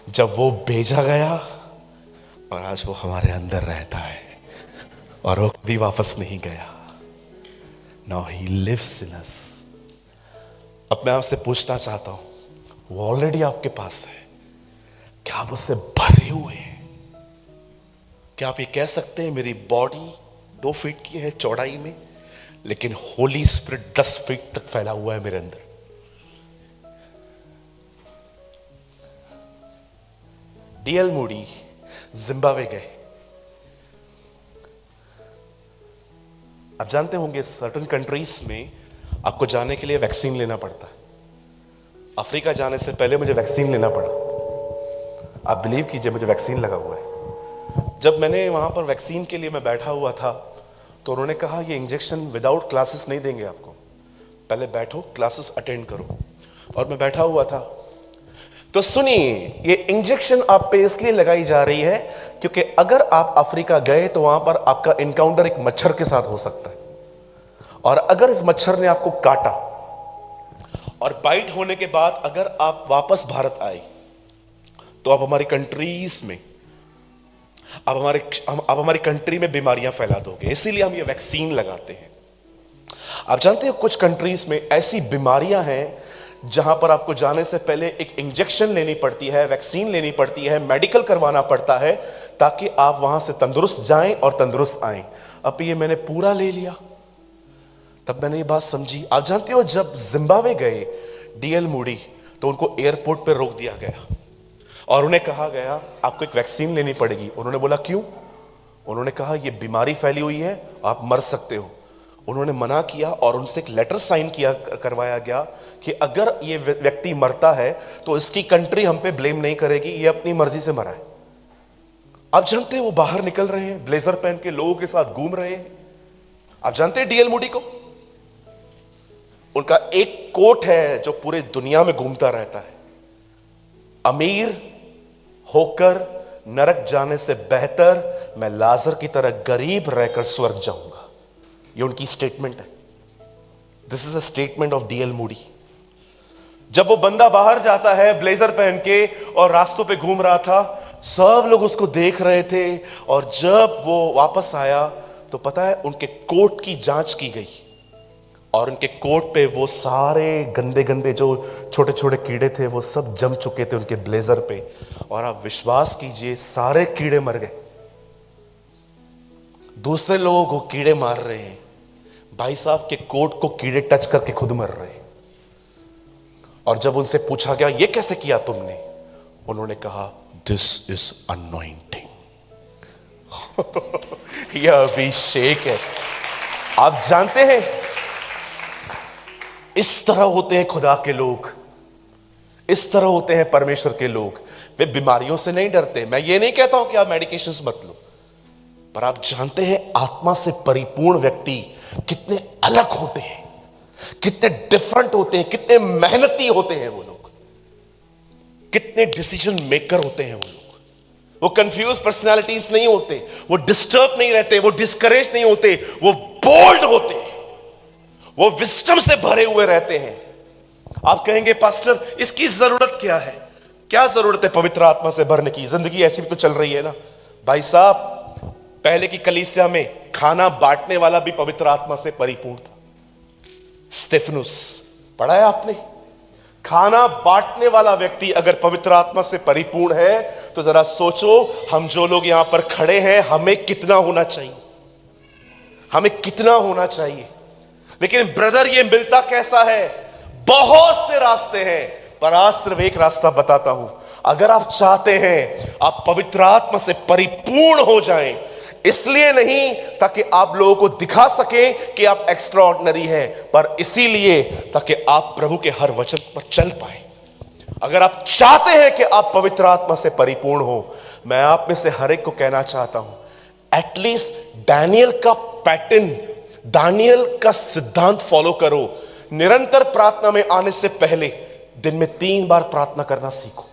[SPEAKER 1] जब वो भेजा गया और आज वो हमारे अंदर रहता है और वो भी वापस नहीं गया। नाउ ही लिव्स इन अस। अब मैं आपसे पूछना चाहता हूं, वो ऑलरेडी आपके पास है, क्या आप उससे भरे हुए हैं? क्या आप ये कह सकते हैं मेरी बॉडी 2 फीट की है चौड़ाई में, लेकिन होली स्पिरिट 10 फीट तक फैला हुआ है मेरे अंदर? डीएल मूडी जिम्बाब्वे गए। आप जानते होंगे सर्टेन कंट्रीज में आपको जाने के लिए वैक्सीन लेना पड़ता है। अफ्रीका जाने से पहले मुझे वैक्सीन लेना पड़ा। आप बिलीव कीजिए, मुझे वैक्सीन लगा हुआ है। जब मैंने वहां पर वैक्सीन के लिए मैं बैठा हुआ था तो उन्होंने कहा ये इंजेक्शन विदाउट क्लासेस नहीं देंगे आपको, पहले बैठो क्लासेस अटेंड करो। और मैं बैठा हुआ था। तो सुनिए, ये इंजेक्शन आप पे इसलिए लगाई जा रही है क्योंकि अगर आप अफ्रीका गए तो वहां पर आपका इनकाउंटर एक मच्छर के साथ हो सकता है, और अगर इस मच्छर ने आपको काटा और बाइट होने के बाद अगर आप वापस भारत आए तो आप हमारी कंट्रीज में, आप हमारी कंट्री में बीमारियां फैला दोगे। इसीलिए हम ये वैक्सीन लगाते हैं। आप जानते हो कुछ कंट्रीज में ऐसी बीमारियां हैं जहां पर आपको जाने से पहले एक इंजेक्शन लेनी पड़ती है, वैक्सीन लेनी पड़ती है, मेडिकल करवाना पड़ता है ताकि आप वहां से तंदुरुस्त जाएं और तंदुरुस्त आएं। अब ये मैंने पूरा ले लिया, तब मैंने ये बात समझी। आप जानते हो जब जिम्बाब्वे गए डीएल मूडी तो उनको एयरपोर्ट पर रोक दिया गया और उन्हें कहा गया आपको एक वैक्सीन लेनी पड़ेगी। उन्होंने बोला क्यों? उन्होंने कहा ये बीमारी फैली हुई है, आप मर सकते हो। उन्होंने मना किया और उनसे एक लेटर साइन करवाया गया कि अगर ये व्यक्ति मरता है तो इसकी कंट्री हम पे ब्लेम नहीं करेगी, ये अपनी मर्जी से मरा है। आप जानते हैं वो बाहर निकल रहे हैं, ब्लेजर पहन के लोगों के साथ घूम रहे हैं। आप जानते हैं डीएल मूडी को, उनका एक कोट है जो पूरे दुनिया में घूमता रहता है, अमीर होकर नरक जाने से बेहतर मैं लाजर की तरह गरीब रहकर स्वर्ग जाऊंगा। ये उनकी स्टेटमेंट है। This is a statement of DL Moody. जब वो बंदा बाहर जाता है ब्लेजर पहन के और रास्तों पे घूम रहा था, सब लोग उसको देख रहे थे, और जब वो वापस आया तो पता है उनके कोट की जांच की गई और उनके कोट पे वो सारे गंदे गंदे जो छोटे छोटे कीड़े थे वो सब जम चुके थे उनके ब्लेजर पे, और आप विश्वास कीजिए सारे कीड़े मर गए। दूसरे लोगों को कीड़े मार रहे हैं, भाई साहब के कोट को कीड़े टच करके खुद मर रहे हैं। और जब उनसे पूछा गया ये कैसे किया तुमने, उन्होंने कहा दिस इज अनॉइंटिंग। यह अभिषेक है। आप जानते हैं इस तरह होते हैं खुदा के लोग, इस तरह होते हैं परमेश्वर के लोग। वे बीमारियों से नहीं डरते। मैं ये नहीं कहता हूं कि आप मेडिकेशंस मत लो, पर आप जानते हैं आत्मा से परिपूर्ण व्यक्ति कितने अलग होते हैं, कितने डिफरेंट होते हैं, कितने मेहनती होते हैं वो लोग, कितने डिसीजन मेकर होते हैं वो लोग। वो कंफ्यूज पर्सनालिटीज नहीं होते, वो डिस्टर्ब नहीं रहते, वो डिस्करेज नहीं होते, वो बोल्ड होते हैं, वो विस्डम से भरे हुए रहते हैं। आप कहेंगे पास्टर इसकी जरूरत क्या है? क्या जरूरत है पवित्र आत्मा से भरने की? जिंदगी ऐसी भी तो चल रही है ना। भाई साहब पहले की कलीसिया में खाना बांटने वाला भी पवित्र आत्मा से परिपूर्ण था। स्टेफनुस, पढ़ा है आपने? खाना बांटने वाला व्यक्ति अगर पवित्र आत्मा से परिपूर्ण है तो जरा सोचो हम जो लोग यहां पर खड़े हैं हमें कितना होना चाहिए, हमें कितना होना चाहिए। लेकिन ब्रदर ये मिलता कैसा है? बहुत से रास्ते हैं, पर आज सिर्फ एक रास्ता बताता हूं। अगर आप चाहते हैं आप पवित्र आत्मा से परिपूर्ण हो जाएं, इसलिए नहीं ताकि आप लोगों को दिखा सके कि आप एक्स्ट्रा ऑर्डिनरी हैं, पर इसीलिए ताकि आप प्रभु के हर वचन पर चल पाए। अगर आप चाहते हैं कि आप पवित्र आत्मा से परिपूर्ण हो, मैं आप में से हर एक को कहना चाहता हूं, एटलीस्ट डैनियल का पैटर्न, दानियल का सिद्धांत फॉलो करो। निरंतर प्रार्थना में आने से पहले दिन में 3 बार प्रार्थना करना सीखो।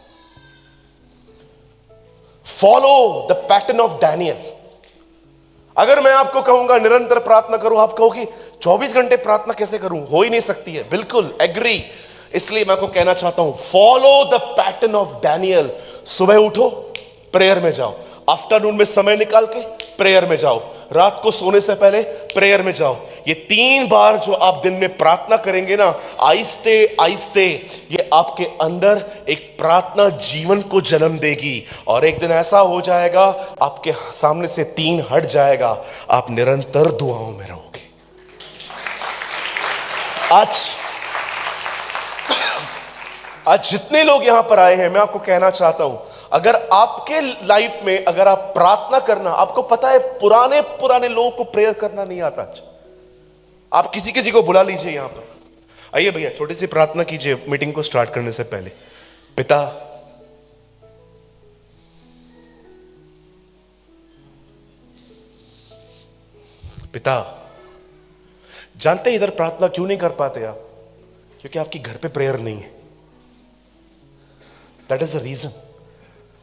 [SPEAKER 1] Follow the pattern of Daniel. अगर मैं आपको कहूंगा निरंतर प्रार्थना करो, आप कहोगे 24 घंटे प्रार्थना कैसे करूं, हो ही नहीं सकती है। बिल्कुल एग्री। इसलिए मैं आपको कहना चाहता हूं, follow the pattern of Daniel. सुबह उठो, प्रेयर में जाओ। आफ्टरनून में समय निकाल के प्रेयर में जाओ। रात को सोने से पहले प्रेयर में जाओ। ये 3 बार जो आप दिन में प्रार्थना करेंगे ना, आहिस्ते आहिस्ते ये आपके अंदर एक प्रार्थना जीवन को जन्म देगी। और एक दिन ऐसा हो जाएगा, आपके सामने से 3 हट जाएगा, आप निरंतर दुआओं में रहोगे। आज जितने लोग यहां पर आए हैं, मैं आपको कहना चाहता हूं, अगर आपके लाइफ में अगर आप प्रार्थना करना, आपको पता है पुराने पुराने लोगों को प्रेयर करना नहीं आता। आप किसी किसी को बुला लीजिए यहां पर, आइए भैया छोटी सी प्रार्थना कीजिए मीटिंग को स्टार्ट करने से पहले। पिता, पिता, जानते हैं इधर प्रार्थना क्यों नहीं कर पाते आप? क्योंकि आपकी घर पे प्रेयर नहीं है। That is a reason.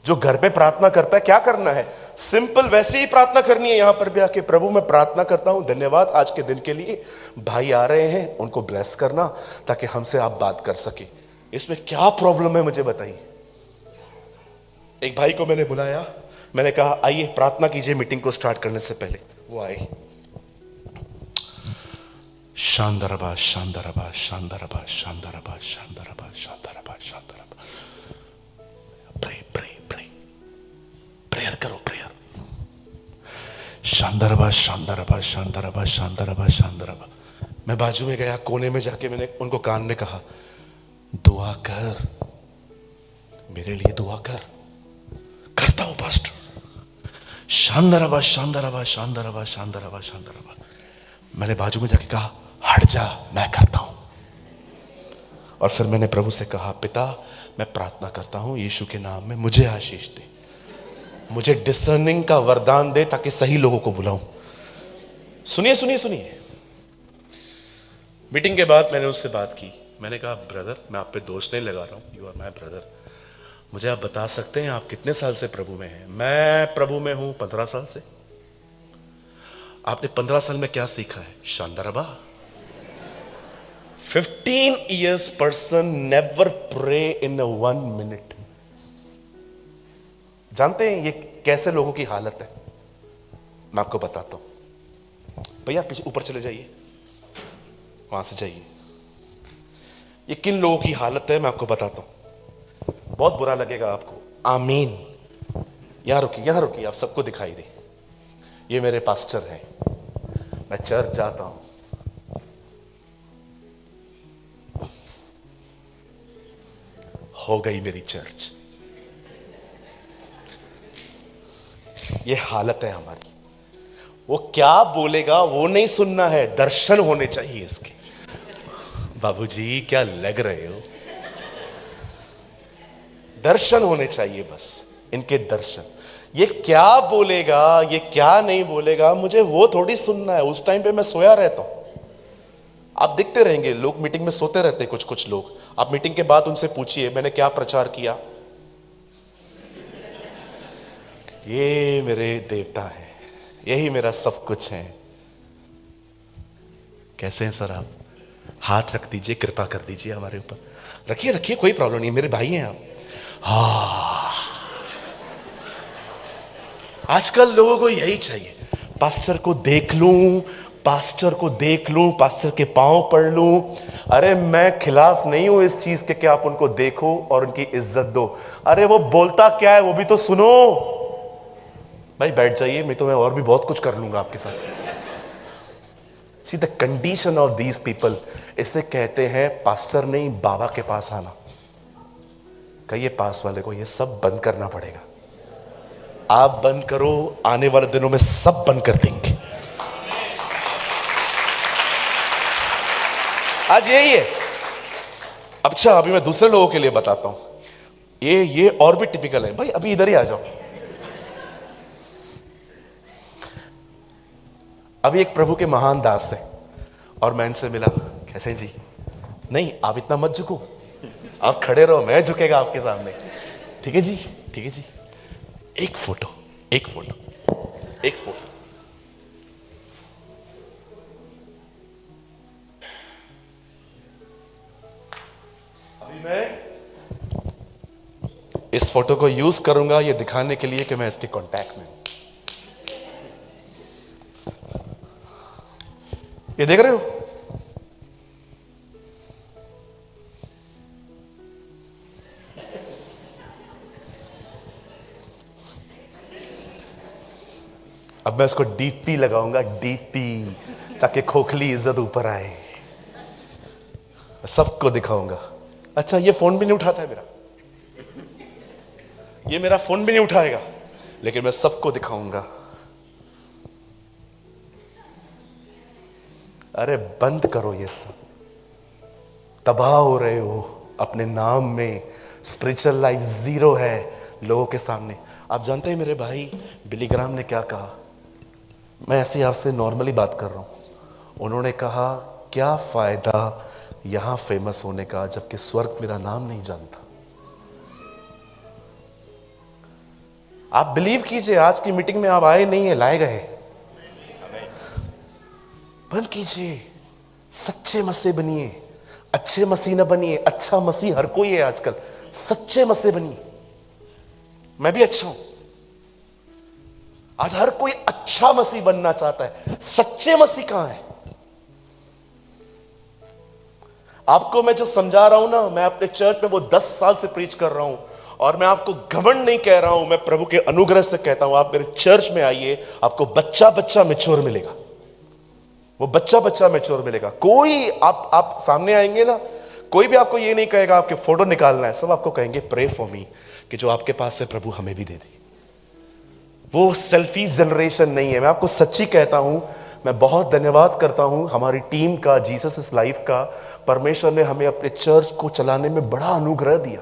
[SPEAKER 1] जो घर पे प्रार्थना करता है, क्या करना है? सिंपल वैसे ही प्रार्थना करनी है। यहां पर भी आके, प्रभु मैं प्रार्थना करता हूं, धन्यवाद आज के दिन के लिए, भाई आ रहे हैं, उनको ब्लेस करना ताकि हमसे आप बात कर सके। इसमें क्या प्रॉब्लम है मुझे बताइए। एक भाई को मैंने बुलाया, मैंने कहा आइए प्रार्थना कीजिए मीटिंग को स्टार्ट करने से पहले। वो आए। शांदरबा शांदरबा शांदरबा शांदरबा शांदरबा शांदरबा शांदरबा। प्रेयर करो, प्रेयर। शांदरबा शांदरबा शांदरबा शांदरबा शांदरबा। मैं बाजू में गया, कोने में जाके मैंने उनको कान में कहा, दुआ कर, मेरे लिए दुआ कर। करता हूं पास्टर। शांदरबा शांदरबा शांदरबा शांदरबा शांदरबा। मैंने बाजू में जाके कहा, हट जा, मैं करता हूं। और फिर मैंने प्रभु से कहा, पिता मैं प्रार्थना करता हूं यीशु के नाम में, मुझे आशीष दे, मुझे डिसर्निंग का वरदान दे ताकि सही लोगों को बुलाऊं। सुनिए सुनिए सुनिए। मीटिंग के बाद मैंने उससे बात की। मैंने कहा, ब्रदर मैं आप पे दोष नहीं लगा रहा हूं, यू आर माय ब्रदर। मुझे आप बता सकते हैं आप कितने साल से प्रभु में हैं? मैं प्रभु में हूं 15 साल से। आपने 15 साल में क्या सीखा है? शांदरबा। 15 years person never pray in a 1 minute। जानते हैं ये कैसे लोगों की हालत है? मैं आपको बताता हूं। भैया पीछे ऊपर चले जाइए, वहां से जाइए। ये किन लोगों की हालत है मैं आपको बताता हूं, बहुत बुरा लगेगा आपको। आमीन। यहां रुकिए, यहां रुकिए, आप सबको दिखाई दे। ये मेरे पास्टर हैं, मैं चर्च जाता हूं। हो गई मेरी चर्च। ये हालत है हमारी। वो क्या बोलेगा वो नहीं सुनना है, दर्शन होने चाहिए इसके। बाबूजी क्या लग रहे हो? दर्शन होने चाहिए बस, इनके दर्शन। ये क्या बोलेगा, ये क्या नहीं बोलेगा, मुझे वो थोड़ी सुनना है। उस टाइम पे मैं सोया रहता हूं। आप देखते रहेंगे लोग मीटिंग में सोते रहते हैं, कुछ कुछ लोग। आप मीटिंग के बाद उनसे पूछिए मैंने क्या प्रचार किया। ये मेरे देवता है, यही मेरा सब कुछ है। कैसे हैं सर आप? हाथ रख दीजिए, कृपा कर दीजिए हमारे ऊपर। रखिए रखिए, कोई प्रॉब्लम नहीं, मेरे भाई हैं आप। हाँ, आजकल लोगों को यही चाहिए, पास्टर को देख लूं, पास्टर को देख लूं, पास्टर के पांव पड़ लूं। अरे मैं खिलाफ नहीं हूं इस चीज के कि आप उनको देखो और उनकी इज्जत दो। अरे वो बोलता क्या है वो भी तो सुनो। भाई बैठ जाइए, मैं तो मैं और भी बहुत कुछ कर लूंगा आपके साथ। See the condition of these people, इसे कहते हैं पास्टर नहीं बाबा के पास आना। कहिए पास वाले को ये सब बंद करना पड़ेगा। आप बंद करो, आने वाले दिनों में सब बंद कर देंगे। आज यही है। अच्छा अभी मैं दूसरे लोगों के लिए बताता हूं। ये और भी टिपिकल है भाई, अभी इधर ही आ जाओ। अभी एक प्रभु के महान दास है और मैं इनसे मिला, कैसे जी? नहीं आप इतना मत झुको, आप खड़े रहो, मैं झुकेगा आपके सामने। ठीक है जी, ठीक है जी, एक फोटो, एक फोटो, एक फोटो। अभी मैं इस फोटो को यूज करूंगा ये दिखाने के लिए कि मैं इसके कांटेक्ट में हूं। ये देख रहे हो? अब मैं इसको डीपी लगाऊंगा, डीपी, ताकि खोखली इज्जत ऊपर आए, सबको दिखाऊंगा। अच्छा ये फोन भी नहीं उठाता है मेरा, ये मेरा फोन भी नहीं उठाएगा, लेकिन मैं सबको दिखाऊंगा। अरे बंद करो ये सब, तबाह हो रहे हो अपने नाम में, स्पिरिचुअल लाइफ जीरो है लोगों के सामने। आप जानते हैं मेरे भाई बिली ग्राहम ने क्या कहा? मैं ऐसे आपसे नॉर्मली बात कर रहा हूं। उन्होंने कहा क्या फायदा यहां फेमस होने का जबकि स्वर्ग मेरा नाम नहीं जानता। आप बिलीव कीजिए, आज की मीटिंग में आप आए नहीं है, लाए गए। बंद कीजिए, सच्चे मसीह बनिए, अच्छे मसीह न बनिए। अच्छा मसीह हर कोई है आजकल, सच्चे मसीह बनिए। मैं भी अच्छा हूं, आज हर कोई अच्छा मसीह बनना चाहता है। सच्चे मसीह कहां है? आपको मैं जो समझा रहा हूं ना, मैं अपने चर्च में वो 10 साल से प्रीच कर रहा हूं, और मैं आपको घमंड नहीं कह रहा हूं, मैं प्रभु के अनुग्रह से कहता हूं। आप मेरे चर्च में आइए, आपको बच्चा बच्चा मैच्योर मिलेगा, वो बच्चा बच्चा मैच्योर मिलेगा। कोई आप सामने आएंगे ना, कोई भी आपको ये नहीं कहेगा आपके फोटो निकालना है, सब आपको कहेंगे प्रे फॉर मी, कि जो आपके पास है प्रभु हमें भी दे दे। वो सेल्फी जनरेशन नहीं है। मैं आपको सच्ची कहता हूं, मैं बहुत धन्यवाद करता हूं हमारी टीम का, जीसस इज लाइफ का। परमेश्वर ने हमें अपने चर्च को चलाने में बड़ा अनुग्रह दिया,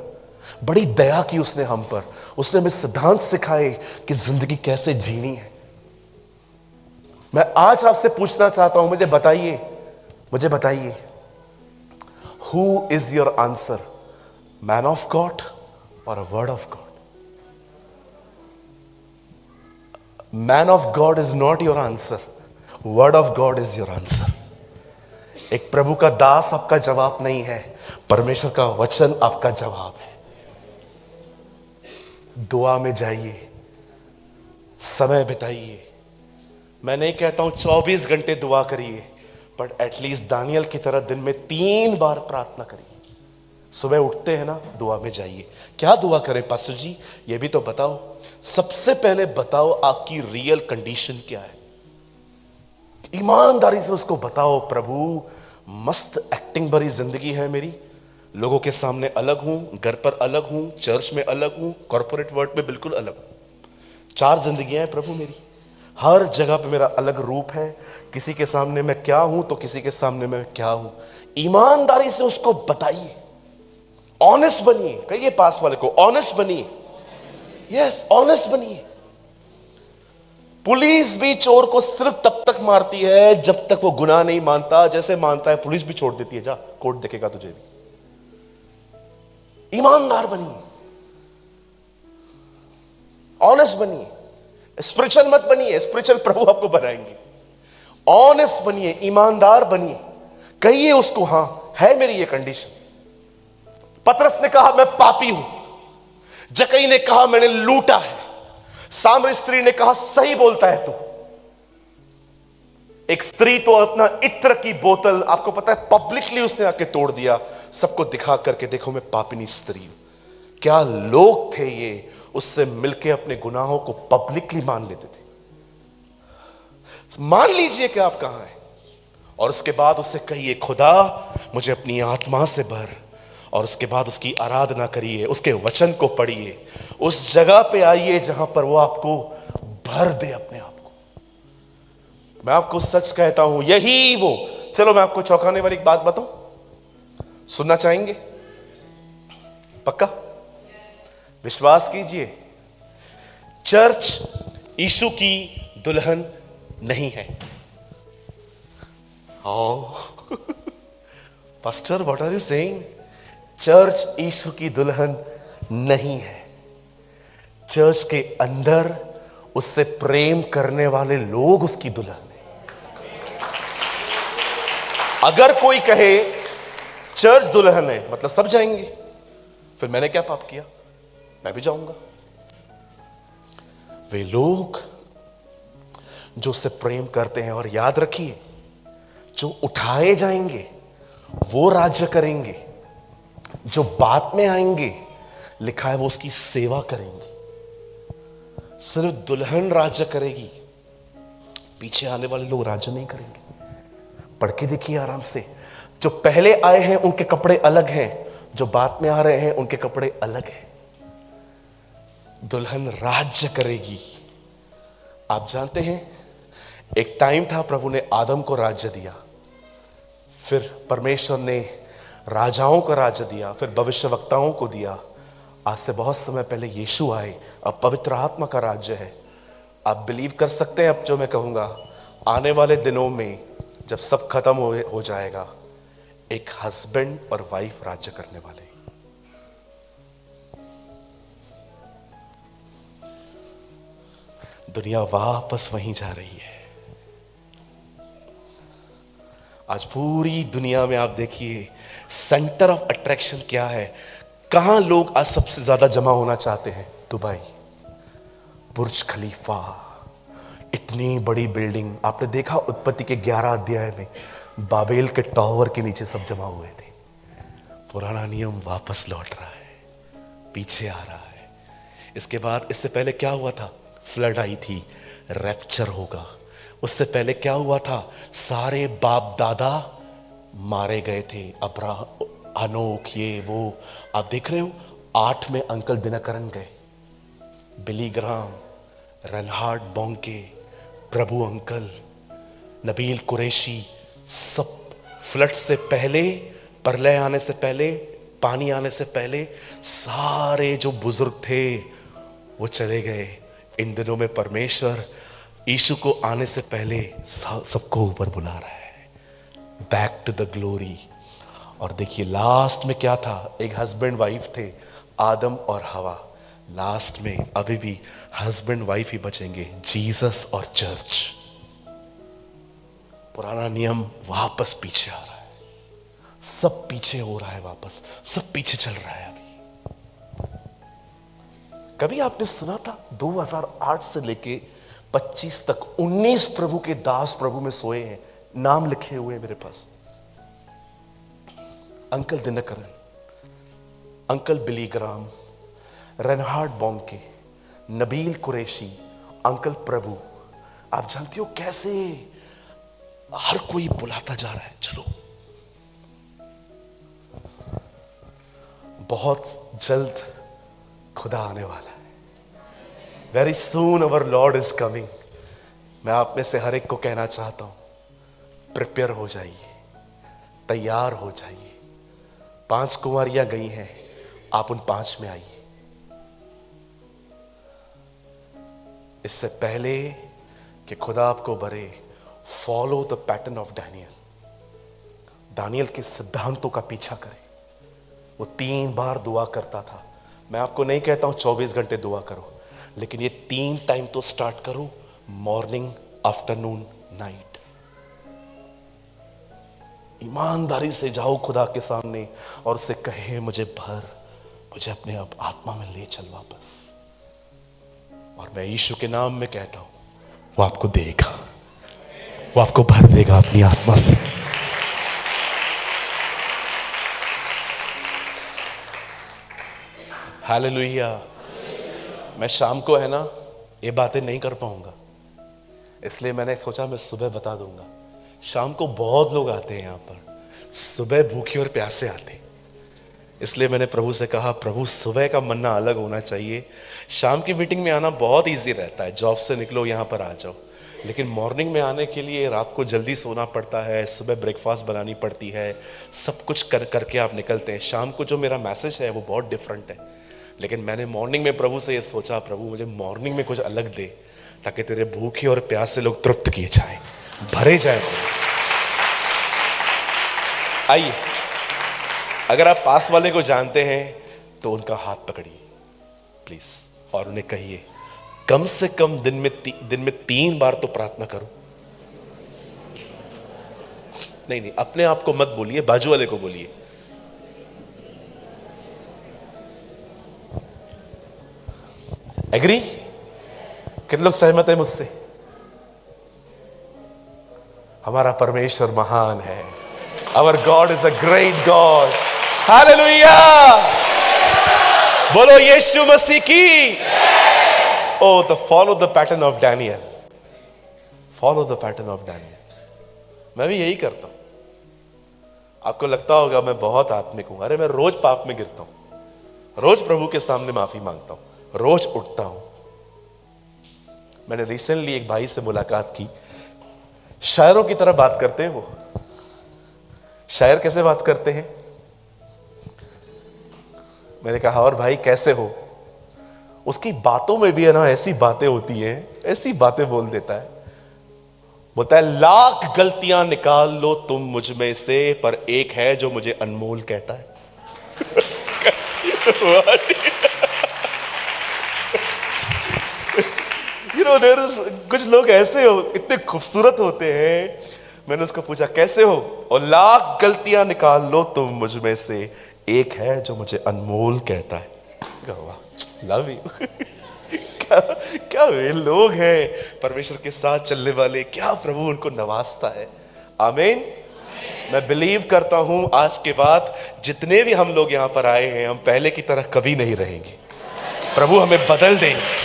[SPEAKER 1] बड़ी दया की उसने हम पर। उसने हमें सिद्धांत सिखाए कि जिंदगी कैसे जीनी है। मैं आज आपसे पूछना चाहता हूं, मुझे बताइए, who is your answer, man of God or a word of God? Man of God is not your answer, word of God is your answer. एक प्रभु का दास आपका जवाब नहीं है, परमेश्वर का वचन आपका जवाब है। दुआ में जाइए, समय बिताइए। मैं नहीं कहता हूं 24 घंटे दुआ करिए, बट एटलीस्ट दानियल की तरह दिन में 3 बार प्रार्थना करिए। सुबह उठते हैं ना, दुआ में जाइए। क्या दुआ करें पास्टर जी, ये भी तो बताओ। सबसे पहले बताओ आपकी रियल कंडीशन क्या है, ईमानदारी से उसको बताओ। प्रभु मस्त एक्टिंग भरी जिंदगी है मेरी, लोगों के सामने अलग हूं, घर पर अलग हूं, चर्च में अलग हूं, कॉर्पोरेट वर्ल्ड में बिल्कुल अलग हूं। 4 जिंदगियां हैं प्रभु मेरी, हर जगह पे मेरा अलग रूप है। किसी के सामने मैं क्या हूं तो किसी के सामने मैं क्या हूं। ईमानदारी से उसको बताइए, ऑनेस्ट बनिए। कहिए पास वाले को, ऑनेस्ट बनिए। यस, ऑनेस्ट बनिए। पुलिस भी चोर को सिर्फ तब तक मारती है जब तक वो गुनाह नहीं मानता। जैसे मानता है पुलिस भी छोड़ देती है, जा कोर्ट देखेगा तुझे भी। ईमानदार बनिए, ऑनेस्ट बनिए, स्पिरिचुअल मत बनिए, स्पिरिचुअल प्रभु आपको बनाएंगे। ऑनेस्ट बनिए, ईमानदार बनिए। कहिए उसको, हां है मेरी ये कंडीशन। पतरस ने कहा मैं पापी हूं, जकई ने कहा मैंने लूटा है, सामरी स्त्री ने कहा सही बोलता है तू। एक स्त्री तो अपना इत्र की बोतल, आपको पता है, पब्लिकली उसने आके तोड़ दिया, सबको दिखा करके, देखो मैं पापिनी स्त्री हूं। क्या लोग थे ये, उससे मिलके अपने गुनाहों को पब्लिकली मान लेते थे। मान लीजिए कि आप कहां हैं, और उसके बाद उससे कहिए खुदा मुझे अपनी आत्मा से भर, और उसके बाद उसकी आराधना करिए, उसके वचन को पढ़िए। उस जगह पे आइए जहां पर वो आपको भर दे अपने आप को। मैं आपको सच कहता हूं, यही वो। चलो मैं आपको चौंकाने वाली एक बात बताऊं, सुनना चाहेंगे? पक्का? विश्वास कीजिए, चर्च यीशु की दुल्हन नहीं है। Pastor what are you saying? Church यीशु की दुल्हन नहीं है। चर्च के अंदर उससे प्रेम करने वाले लोग उसकी दुल्हन है। अगर कोई कहे चर्च दुल्हन है मतलब सब जाएंगे, फिर मैंने क्या पाप किया? मैं भी जाऊंगा। वे लोग जो उससे प्रेम करते हैं, और याद रखिए, जो उठाए जाएंगे वो राज्य करेंगे, जो बाद में आएंगे लिखा है वो उसकी सेवा करेंगे। सिर्फ दुल्हन राज्य करेगी, पीछे आने वाले लोग राज्य नहीं करेंगे। पढ़ के देखिए आराम से। जो पहले आए हैं उनके कपड़े अलग हैं, जो बाद में आ रहे हैं उनके कपड़े अलग हैं। दुल्हन राज्य करेगी। आप जानते हैं, एक टाइम था प्रभु ने आदम को राज्य दिया, फिर परमेश्वर ने राजाओं को राज्य दिया, फिर भविष्यवक्ताओं को दिया। आज से बहुत समय पहले यीशु आए, अब पवित्र आत्मा का राज्य है। आप बिलीव कर सकते हैं अब जो मैं कहूंगा, आने वाले दिनों में जब सब खत्म हो जाएगा, एक हस्बैंड और वाइफ राज्य करने वाले। दुनिया वापस वहीं जा रही है। आज पूरी दुनिया में आप देखिए, सेंटर ऑफ अट्रैक्शन क्या है? कहां लोग आज सबसे ज्यादा जमा होना चाहते हैं? दुबई, बुर्ज खलीफा, इतनी बड़ी बिल्डिंग। आपने देखा उत्पत्ति के 11 अध्याय में बाबेल के टावर के नीचे सब जमा हुए थे। पुराना नियम वापस लौट रहा है, पीछे आ रहा है। इसके बाद, इससे पहले क्या हुआ था? फ्लड आई थी, रैप्चर होगा। उससे पहले क्या हुआ था? सारे बाप दादा मारे गए थे, अनोख, ये वो। आप देख रहे हो, 8 में अंकल दिनकरन गए, बिली ग्राम, रेनहार्ड बोंके, प्रभु अंकल, नबील कुरैशी, सब फ्लड से पहले, प्रलय आने से पहले, पानी आने से पहले सारे जो बुजुर्ग थे वो चले गए। इन दिनों में परमेश्वर यीशु को आने से पहले सबको ऊपर बुला रहा है, बैक टू द ग्लोरी। और देखिए लास्ट में क्या था? एक हस्बैंड वाइफ थे, आदम और हवा। लास्ट में अभी भी हस्बैंड वाइफ ही बचेंगे, जीसस और चर्च। पुराना नियम वापस पीछे आ रहा है, सब पीछे हो रहा है, वापस सब पीछे चल रहा है। अभी कभी आपने सुना था 2008 से लेके 25 तक 19 प्रभु के दास प्रभु में सोए हैं, नाम लिखे हुए हैं मेरे पास। अंकल दिनकरन, अंकल बिली ग्राम, रेनहार्ड बोंके, नबील कुरैशी, अंकल प्रभु। आप जानते हो कैसे हर कोई बुलाता जा रहा है? चलो, बहुत जल्द खुदा आने वाला है। Very soon our Lord is coming. मैं आप में से हर एक को कहना चाहता हूं, प्रिपेयर हो जाइए, तैयार हो जाइए। 5 कुंवारियां गई हैं, आप उन 5 में आइए। इससे पहले कि खुदा आपको भरे, follow the pattern of Daniel. दानियल के सिद्धांतों का पीछा करें। वो 3 बार दुआ करता था। मैं आपको नहीं कहता हूं 24 घंटे दुआ करो, लेकिन ये 3 टाइम तो स्टार्ट करो, मॉर्निंग, आफ्टरनून, नाइट। ईमानदारी से जाओ खुदा के सामने और उसे कहे, मुझे भर, मुझे अपने आप आत्मा में ले चल वापस। और मैं यीशु के नाम में कहता हूं, वो आपको देगा, वो आपको भर देगा अपनी आत्मा से। हालेलुया। मैं शाम को है ना ये बातें नहीं कर पाऊंगा, इसलिए मैंने सोचा मैं सुबह बता दूंगा। शाम को बहुत लोग आते हैं यहाँ पर, सुबह भूखे और प्यासे आते हैं। इसलिए मैंने प्रभु से कहा, प्रभु सुबह का मन्ना अलग होना चाहिए। शाम की मीटिंग में आना बहुत इजी रहता है, जॉब से निकलो यहाँ पर आ जाओ, लेकिन मॉर्निंग में आने के लिए रात को जल्दी सोना पड़ता है, सुबह ब्रेकफास्ट बनानी पड़ती है, सब कुछ करके आप निकलते हैं। शाम को जो मेरा मैसेज है वो बहुत डिफरेंट है। लेकिन मैंने मॉर्निंग में प्रभु से ये सोचा, प्रभु मुझे मॉर्निंग में कुछ अलग दे, ताकि तेरे भूखे और प्यासे लोग तृप्त किए जाएं, भरे जाएं। आइए, अगर आप पास वाले को जानते हैं तो उनका हाथ पकड़िए प्लीज, और उन्हें कहिए कम से कम दिन में 3 बार तो प्रार्थना करो। नहीं, अपने आप को मत बोलिए, बाजू वाले को बोलिए। एग्री? कितने लोग सहमत है मुझसे? हमारा परमेश्वर महान है। Our God is a great God. Hallelujah! बोलो यीशु मसीह की। Oh the follow the pattern of Daniel, follow the pattern of Daniel. मैं भी यही करता हूं। आपको लगता होगा मैं बहुत आत्मिक हूं, अरे मैं रोज पाप में गिरता हूं, रोज प्रभु के सामने माफी मांगता हूं, रोज उठता हूं। मैंने रिसेंटली एक भाई से मुलाकात की, शायरों की तरह बात करते हैं वो। शायर कैसे बात करते हैं? मैंने कहा और भाई कैसे हो? उसकी बातों में भी है ना ऐसी बातें होती हैं, ऐसी बातें बोल देता है। बोलता है लाख गलतियां निकाल लो तुम मुझ में से, पर एक है जो मुझे अनमोल कहता है। देयर इज कुछ लोग ऐसे हो, इतने खूबसूरत होते हैं। मैंने उसको पूछा कैसे हो? और लाख गलतियां निकाल लो तुम मुझ में से, एक है जो मुझे अनमोल कहता है। Love you. क्या वे लोग हैं परमेश्वर के साथ चलने वाले, क्या प्रभु उनको नवाजता है। आमीन। मैं बिलीव करता हूं आज के बाद जितने भी हम लोग यहां पर आए हैं, हम पहले की तरह कभी नहीं रहेंगे। प्रभु हमें बदल देंगे।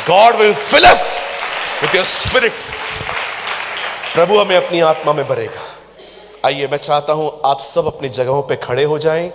[SPEAKER 1] God will fill us with your spirit. प्रभु हमें अपनी आत्मा में भरेगा। आइए, मैं चाहता हूं आप सब अपनी जगहों पे खड़े हो जाएं।